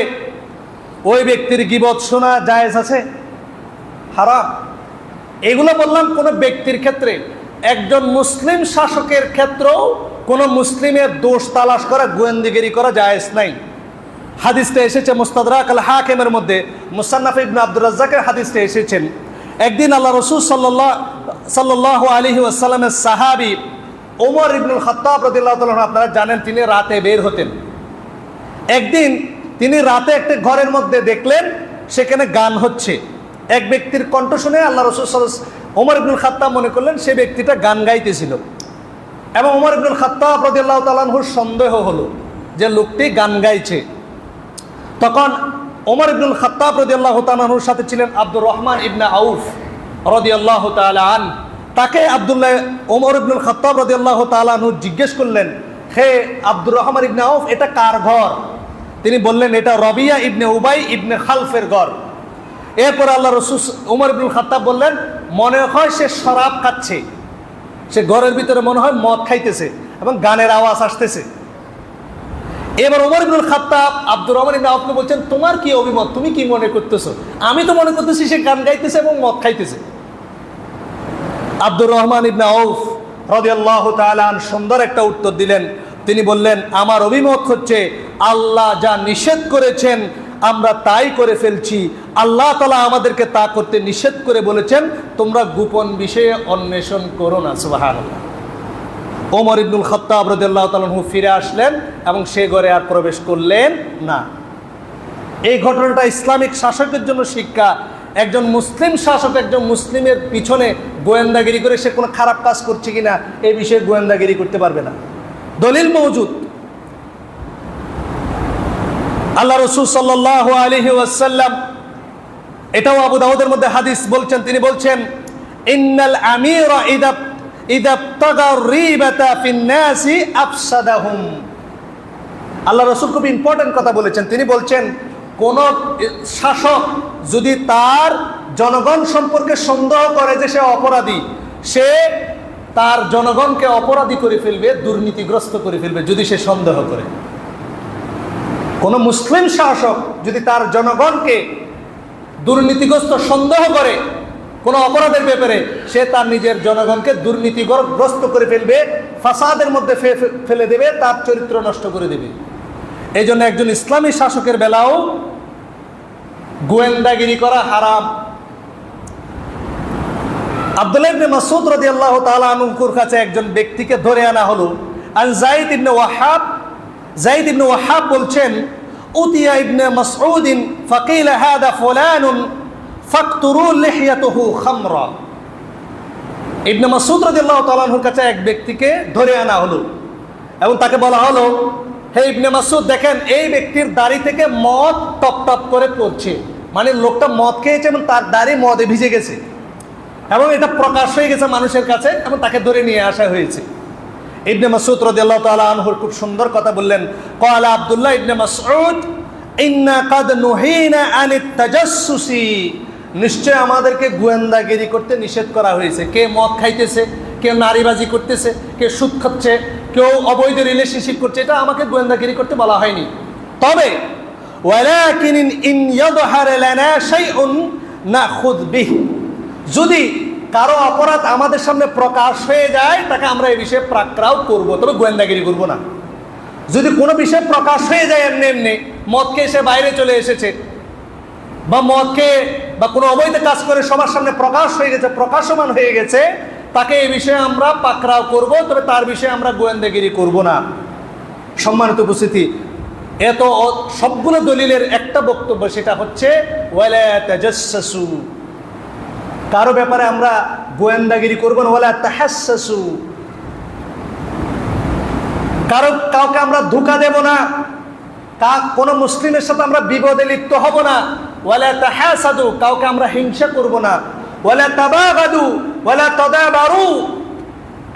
ওই ব্যক্তির গীবত শোনা জায়েজ আছে? হারাম। এগুলো বললাম কোনো ব্যক্তির ক্ষেত্রে। একজন মুসলিম শাসকের ক্ষেত্রেও কোনো মুসলিমের দোষ তালাশ করা, গোয়েন্দাগিরি করা জায়েজ নাই। হাদিসটা এসেছে মুস্তাদরাক আল হাকিমের মধ্যে, মুসান্নাফ ইবনে আব্দুর রাজ্জাকের হাদিসটা এসেছেন। একদিন আল্লাহ রাসূল সাল্লাল্লাহু আলাইহি ওয়াসাল্লামের সাহাবী ওমর ইবনুল খাত্তাব রাদিয়াল্লাহু তাআলা, আপনারা জানেন তিনি রাতে বের হতেন। একদিন তিনি রাতে একটা ঘরের মধ্যে দেখলেন সেখানে গান হচ্ছে। এক ব্যক্তির কণ্ঠ শুনে আল্লাহ রাসূল ওমর ইবনুল খাত্তাব মনে করলেন সে ব্যক্তিটা গান গাইতেছিল, এবং ওমর ইবনুল খাত্তাব রাদিয়াল্লাহু তাআলা আনহুর সন্দেহ হলো যে লোকটি গান গাইছে। তখন ওমর ইবনুল খাত্তাব রাদিয়াল্লাহু তাআলা আনহুর সাথে ছিলেন আব্দুর রহমান ইবনে আউফ রাদিয়াল্লাহু তাআলা আন। তাকে ওমর ইবনুল খাত্তাব রাদিয়াল্লাহু তাআলা আনহু জিজ্ঞেস করলেন, হে আব্দুর রহমান ইবনে আউফ, এটা কার ঘর? তিনি বললেন, এটা রবিয়া ইবনে উবাই ইবনে খালফের ঘর। এরপর আল্লাহ রাসূল ওমর ইবনুল খাত্তাব বললেন, মনে হয় সে শরাব খাচ্ছে, সে ঘরের ভিতরে মনে হয় মদ খাইতেছে এবং গানের আওয়াজ আসতেছে। এবার ওমর ইবনুল খাত্তাব আব্দুর রহমান ইবনে আউফকে বলছেন, তোমার কি অভিমত, তুমি কি মনে করতেছো? আমি তো মনে করতেছি সে গান গাইতেছে এবং মদ খাইতেছে। আব্দুর রহমান ইবনে আউফ রাদিয়াল্লাহু তাআলা আন সুন্দর একটা উত্তর দিলেন। তিনি বললেন, আমার অভিমত হচ্ছে আল্লাহ যা নিষেধ করেছেন আমরা তাই করে ফেলছি। আল্লাহ তাআলা আমাদেরকে তা করতে নিষেধ করে বলেছেন, তোমরা গোপন বিষয়ে অন্বেষণ করো না। সুবহানাল্লাহ। ওমর ইবনুল খাত্তাব রাদিয়াল্লাহু তাআলা আনহু ফিরে আসলেন এবং সে ঘরে আর প্রবেশ করলেন না। এই ঘটনাটা ইসলামিক শাসকের জন্য শিক্ষা। একজন মুসলিম শাসক একজন মুসলিমের পিছনে গোয়েন্দাগিরি করে সে কোনো খারাপ কাজ করছে কিনা এই বিষয়ে গোয়েন্দাগিরি করতে পারবে না। দলিল মওজুদ। আল্লাহ রাসূল সাল্লাল্লাহু আলাইহি ওয়াসাল্লাম, এটাও আবু দাউদের মধ্যে হাদিস বলছেন, তিনি বলছেন, ইন্নাল আমিরা ইদা ইবতাগা রিবাতা ফিন নাসি আফসাদাহুম। আল্লাহ রাসূল খুব ইম্পর্টেন্ট কথা বলেছেন। তিনি বলছেন, কোন শাসক যদি তার জনগণ সম্পর্কে সন্দেহ করে যে সে অপরাধী, সে তার জনগণকে অপরাধী করে ফেলবে, দুর্নীতিগ্রস্ত করে ফেলবে যদি সে সন্দেহ করে। কোন মুসলিম শাসক যদি তার জনগণকে দুর্নীতিগ্রস্ত সন্দেহ করে কোন অপরাধের ব্যাপারে, সে তার নিজের জনগণকে দুর্নীতিগ্রস্ত করে ফেলবে, ফাসাদের মধ্যে ফেলে দেবে, তার চরিত্র নষ্ট করে দেবে। এই জন্য একজন ইসলামী শাসকের বেলাও গোয়েন্দাগিরি করা হারাম। আব্দুল্লাহ ইবনে মাসউদ রাদিয়াল্লাহু তাআলা আনহুর কাছে একজন ব্যক্তিকে ধরে আনা হলো। আন যায়েদ ইবনে ওয়াহাব বলছেন, উতিয়া ইবনে মাসউদিন ফাকিলা হাদা ফুলানুন ফাকতুরু লিহিয়াতুহু খামরা। ইবনে মাসউদ রাদিয়াল্লাহু তাআলা আনহুর কাছে এক ব্যক্তিকে ধরে আনা হলো এবং তাকে বলা হলো, হে ইবনে মাসউদ, দেখেন এই ব্যক্তির দাড়ি থেকে মদ টপ টপ করে পড়ছে, মানে লোকটা মদ খেয়েছে এবং তার দাড়ি মদে ভিজে গেছে এবং এটা প্রকাশ হয়ে গেছে মানুষের কাছে এবং তাকে ধরে নিয়ে আসা হয়েছে। ইবনে মাসউদ রাদিয়াল্লাহু তাআলা আনহুর খুব সুন্দর কথা বললেন, ক্বালা আব্দুল্লাহ ইবনে মাসউদ ইন্না কাদ নুহিনা আনিত তাজাসসুসি। নিশ্চয় আমাদেরকে গোয়েন্দাগিরি করতে নিষেধ করা হয়েছে। কে মদ খাইতেছে, কেউ নারীবাজি করতেছে, কেউ সুদ খাচ্ছে, কেউ অবৈধ রিলেশনশিপ করছে, এটা আমাকে গোয়েন্দাগিরি করতে বলা হয়নি। তবে ওয়ালাকিন ইন ইয়াযহার লানা শাইউন নাখুয বিহি, যদি কারো অপরাধ আমাদের সামনে প্রকাশ হয়ে যায় তাকে আমরা এই বিষয়ে প্রাক্রাও করবো, তবে গোয়েন্দাগিরি করবো না। যদি কোনো বিষয় প্রকাশ হয়ে যায় এমনি এমনি, মদকে এসে বাইরে চলে এসেছে বা মদকে বা কোনো অবৈধ কাজ করে সবার সামনে প্রকাশ হয়ে গেছে, প্রকাশমান হয়ে গেছে, তাকে এই বিষয়ে আমরা পাকড়াও করব, তবে তার বিষয়ে আমরা গোয়েন্দাগিরি করব না। সম্মানিত উপস্থিতি, এত সবগুলো দলিলের একটা বক্তব্য, সেটা হচ্ছে ওয়ালা তাজাসসু, কারো ব্যাপারে আমরা গোয়েন্দাগিরি করব না। ওয়ালা তাহাসসু, কাউকে আমরা ধোঁকা দেব না, কোনো মুসলিমের সাথে আমরা বিবাদে লিপ্ত হব না। ওয়ালা তাহাসাদু, কাউকে আমরা হিংসা করব না। ওয়ালা তাবাগাদু ওয়ালা তাদাবারু,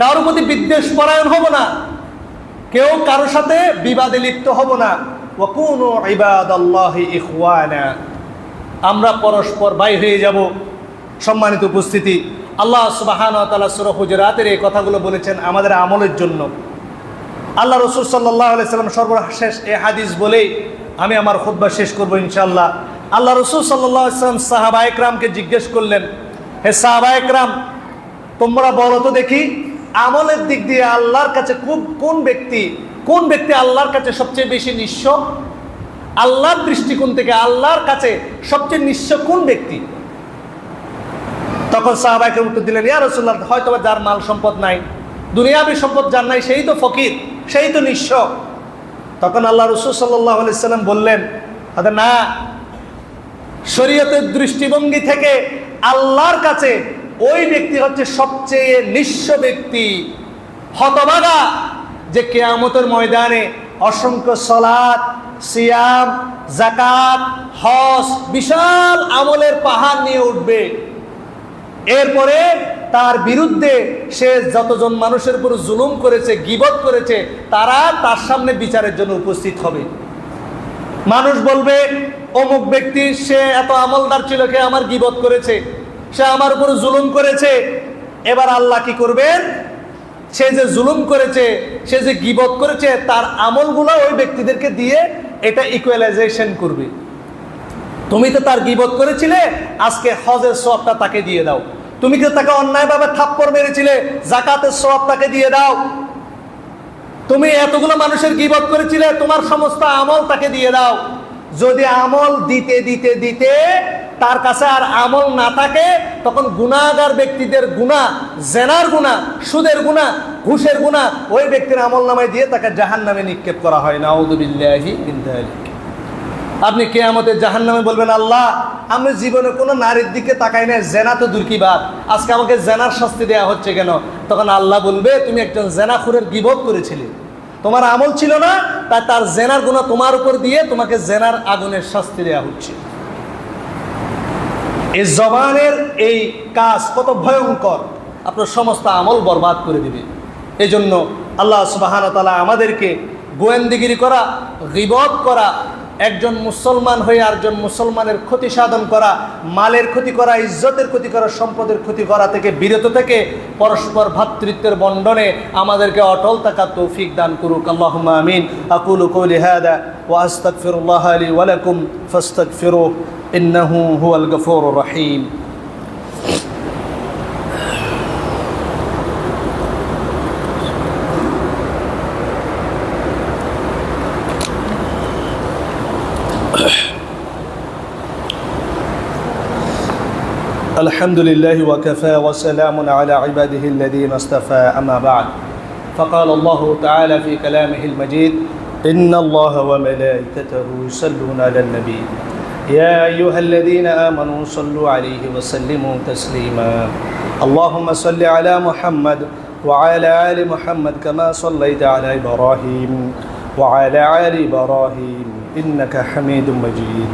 কারোর প্রতি বিদ্বেষ পরায়ণ হব না, কেউ কারোর সাথে বিবাদে লিপ্ত হব না। ওয়া কুনু ইবাদাল্লাহি ইখওয়ানা, আমরা পরস্পর ভাই হয়ে যাব। সম্মানিত উপস্থিতি, আল্লাহ সুবহানাহু ওয়া তাআলা সূরা হুজুরাতের এই কথাগুলো বলেছেন আমাদের আমলের জন্য। আল্লাহ রাসূল সাল্লাল্লাহু আলাইহি সাল্লাম সর্বশেষ এই হাদিস বলেই আমি আমার খুতবা শেষ করব ইনশাআল্লাহ। আল্লাহ রাসূল সাল্লাল্লাহু আলাইহি সাল্লাম সাহাবায়ে কেরামকে জিজ্ঞেস করলেন, হে সাহাবায়ে কেরাম, তোমরা বলো তো দেখি আমলের দিক দিয়ে আল্লাহর কাছে কোন ব্যক্তি আল্লাহর কাছে সবচেয়ে বেশি নিঃস্ব? আল্লাহর দৃষ্টিকোণ থেকে আল্লাহর কাছে সবচেয়ে নিঃস্ব কোন ব্যক্তি? তখন সাহাবায়ে কেরাম উত্তর দিলেন, ইয়া রাসূলুল্লাহ, হয়তো যার মাল সম্পদ নাই, দুনিয়াবী সম্পদ যার নাই, সেই তো ফকির, সেই তো নিঃস্ব। তখন আল্লাহ রাসূল সাল্লাল্লাহু আলাইহি সাল্লাম বললেন, না, শরীয়তের দৃষ্টিভঙ্গি থেকে আল্লাহর কাছে ওই ব্যক্তি হচ্ছে সবচেয়ে নিঃস্ব ব্যক্তি, হতভাগা, যে কিয়ামতের ময়দানে অসংখ্য সালাত, সিয়াম, যাকাত, হজ, বিশাল আমলের পাহাড় নিয়ে উঠবে। এরপরে তার বিরুদ্ধে সে যতজন মানুষের উপর জুলুম করেছে, গীবত করেছে, তারা তার সামনে বিচারের জন্য উপস্থিত হবে। মানুষ বলবে, অমুক ব্যক্তি সে এত আমলদার ছিল, কে আমার গীবত করেছে, সে আমার উপর জুলুম করেছে। এবার আল্লাহ কি করবেন? সে যে জুলুম করেছে, সে যে গীবত করেছে, তার আমলগুলো ওই ব্যক্তিদেরকে দিয়ে এটা ইকুয়ালাইজেশন করবে। তুমি তো তার গীবত করেছিলে, আজকে হজের সওয়াবটা তাকে দিয়ে দাও। তুমি কি তাকে অন্যায়ভাবে থাপ্পড় মেরেছিলে, যাকাতের সওয়াব তাকে দিয়ে দাও। তুমি এতগুলো মানুষের গীবত করেছিলে, তোমার সমস্ত আমল তাকে দিয়ে দাও। যদি আমল দিতে দিতে দিতে তার কাছে আর আমল না থাকে, তখন গুনাহগার ব্যক্তিদের গুনাহ, জেনার গুনাহ, সুদের গুনাহ, ঘুষের গুনাহ ওই ব্যক্তির আমল নামায় দিয়ে তাকে জাহান্নামে নিক্ষেপ করা হয়। নাউযু বিল্লাহি মিন যালিক। আপনি কিয়ামতে জাহান্নামে বলবেন, আল্লাহ, আমি জীবনে কোনো নারীর দিকে তাকাই না, জেনা তো দূর কি বাত, আজকে আমাকে জেনার শাস্তি দেওয়া হচ্ছে কেন? তখন আল্লাহ বলবে, তুমি একজন জেনাখোরের গীবত করেছিলে, তোমার আমল ছিল না, তাই তার জেনার গুনাহ তোমার উপর দিয়ে তোমাকে জেনার আগুনের শাস্তি দেওয়া হচ্ছে। এই জবানের এই কাজ কত ভয়ঙ্কর, আপনার সমস্ত আমল বরবাদ করে দিবে। এই জন্য আল্লাহ সুবহানাহু ওয়া তাআলা আমাদেরকে গোয়েন্দাগিরি করা, গীবত করা, একজন মুসলমান হয়ে আরেকজন মুসলমানের ক্ষতি সাধন করা, মালের ক্ষতি করা, ইজ্জতের ক্ষতি করা, সম্পদের ক্ষতি করা থেকে বিরত থেকে পরস্পর ভ্রাতৃত্বের বন্ধনে আমাদেরকে অটল থাকার তৌফিক দান করুক। আল্লাহুম্মা আমিন। আকুলু কওলি হাযা ওয়া আস্তাগফিরুল্লাহ লি ওয়া লাকুম ফাস্তাগফিরুহু ইন্নাহু হুয়াল গফুরুর রহিম। الحمد لله وكفى وسلام على عباده الذين اصطفى أما بعد فقال الله تعالى في كلامه المجيد إن الله وملائكته يصلون على النبي يا أيها الذين آمنوا صلوا عليه وسلموا تسليما اللهم صل على محمد وعلى آل محمد كما صليت على إبراهيم وعلى آل إبراهيم إنك حميد مجيد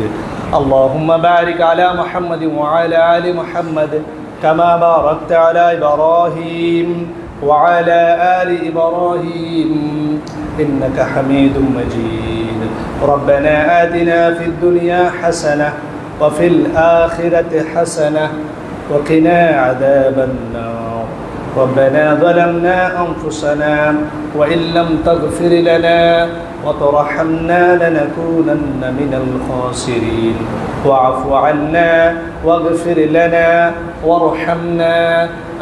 اللهم بارك على محمد وعلى آل محمد كما باركت على إبراهيم وعلى آل إبراهيم إنك حميد مجيد ربنا آتنا في الدنيا حسنة وفي الآخرة حسنة وقنا عذاب النار ربنا ظلمنا أنفسنا وإن لم تغفر لنا وترحمنا لنكونن من الخاسرين واعف عنا واغفر لنا وارحمنا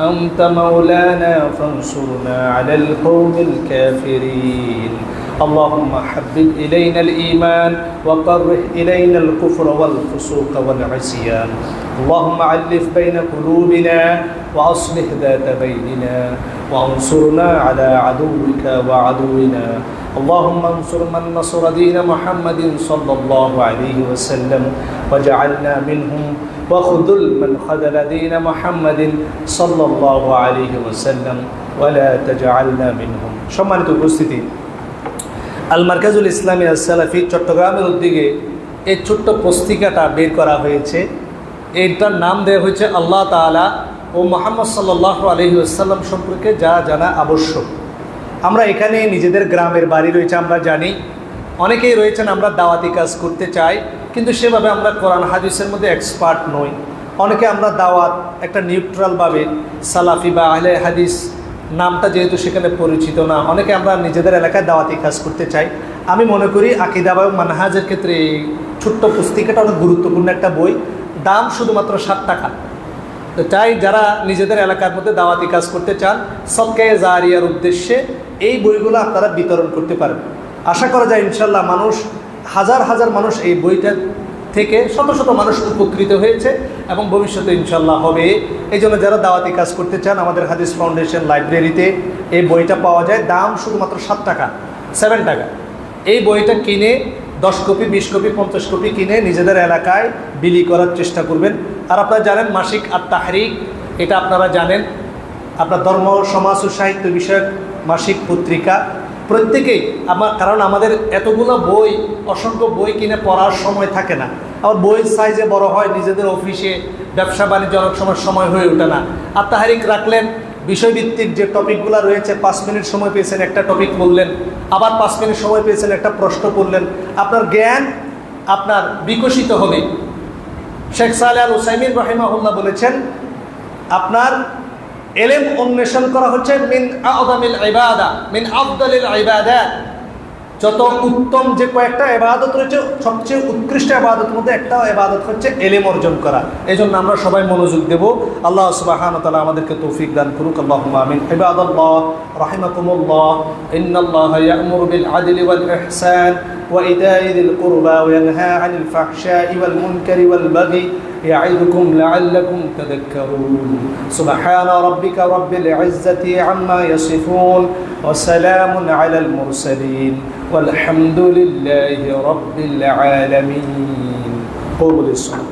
أنت مولانا فانصرنا على القوم الكافرين اللهم حبب إلينا الإيمان وكره إلينا الكفر والفسوق والعصيان اللهم ألف بين قلوبنا وأصلح ذات بيننا وانصرنا على عدوك وعدونا اللهم انصر من نصر دين محمد صلى الله عليه وسلم وجعلنا منهم وخذل من خذل دين محمد صلى الله عليه وسلم ولا تجعلنا منهم সম্মানিত উপস্থিতি আল মারকাজুল ইসলামী আস সালাফি চট্টগ্রামের উদ্যোগে এই ছোট্ট পুস্তিকাটা বের করা হয়েছে এইটার নাম দেওয়া হয়েছে আল্লাহ তাআলা ও মুহাম্মদ সাল্লাল্লাহু আলাইহি ওয়াসাল্লাম সম্পর্কে যা জানা আবশ্যক। আমরা এখানে নিজেদের গ্রামের বাড়ি রয়েছে, আমরা জানি। অনেকেই রয়েছেন আমরা দাওয়াতি কাজ করতে চাই, কিন্তু সেভাবে আমরা কোরআন হাদিসের মধ্যে এক্সপার্ট নই। অনেকে আমরা দাওয়াত একটা নিউট্রালভাবে সালাফি বা আহলে হাদিস নামটা যেহেতু সেখানে পরিচিত না, অনেকে আমরা নিজেদের এলাকায় দাওয়াতি কাজ করতে চাই। আমি মনে করি আকীদা বা মানহাজের ক্ষেত্রে এই ছোট্ট পুস্তিকাটা অনেক গুরুত্বপূর্ণ একটা বই। দাম শুধুমাত্র 7 টাকা। তো চাই যারা নিজেদের এলাকার মধ্যে দাওয়াতি কাজ করতে চান, সদকায়ে জারিয়ার উদ্দেশ্যে এই বইগুলো আপনারা বিতরণ করতে পারেন। আশা করা যায় ইনশাল্লাহ হাজার হাজার মানুষ এই বইটা থেকে শত শত মানুষ উপকৃত হয়েছে এবং ভবিষ্যতে ইনশাল্লাহ হবে। এই জন্য যারা দাওয়াতি কাজ করতে চান, আমাদের হাদিস ফাউন্ডেশন লাইব্রেরিতে এই বইটা পাওয়া যায়। দাম শুধুমাত্র 7 টাকা, 7 টাকা। এই বইটা কিনে 10 কপি, 20 কপি, 50 কপি কিনে নিজেদের এলাকায় বিলি করার চেষ্টা করবেন। আর আপনারা জানেন মাসিক আত-তাহরিক, এটা আপনারা জানেন, আপনার ধর্ম, সমাজ ও সাহিত্য বিষয়ক মাসিক পত্রিকা। প্রত্যেকেই কারণ আমাদের এতগুলো বই, অসংখ্য বই কিনে পড়ার সময় থাকে না। আবার বইয়ের সাইজে বড় হয়, নিজেদের অফিসে ব্যবসা বাণিজ্য অনেক সময় হয়ে ওঠে না। আত-তাহরিক রাখলেন, বিষয়ভিত্তিক যে টপিকগুলো রয়েছে 5 মিনিট সময় পেয়েছেন একটা টপিক বললেন, আবার 5 মিনিট সময় পেয়েছেন একটা প্রশ্ন করলেন। আপনার জ্ঞান আপনার বিকশিত হবে। শেখ সালেহ আল উসাইমিন রাহিমাহুল্লাহ বলেছেন, আপনার এলেম অন্বেষণ করা হচ্ছে মিন আযমিল ইবাদা, মিন আফদালিল ইবাদাত। যত উত্তম যে কয়েকটা ইবাদত রয়েছে, সবচেয়ে উৎকৃষ্ট ইবাদতের মধ্যে একটা ইবাদত হচ্ছে এলেম অর্জন করা। এই জন্য আমরা সবাই মনোযোগ দেব। আল্লাহ সুবহানাহু ওয়া তাআলা আমাদেরকে তৌফিক দান করুক। আল্লাহুম্মা আমিন। ইবাদাল্লাহ রাহিমাকুমুল্লাহ, ইন্নাল্লাহা ইয়া'মুরু বিল আদলি ওয়াল ইহসান ওয়া ইতা'i যিল কুরবা ওয়া ইয়ানহা আনিল ফাহশা'i ওয়াল মুনকারি ওয়াল বাগি يعظكم لعلكم تذكرون سبحان ربك رب العزة عما يصفون وسلام على المرسلين والحمد لله رب العالمين. قولوا للصلاة.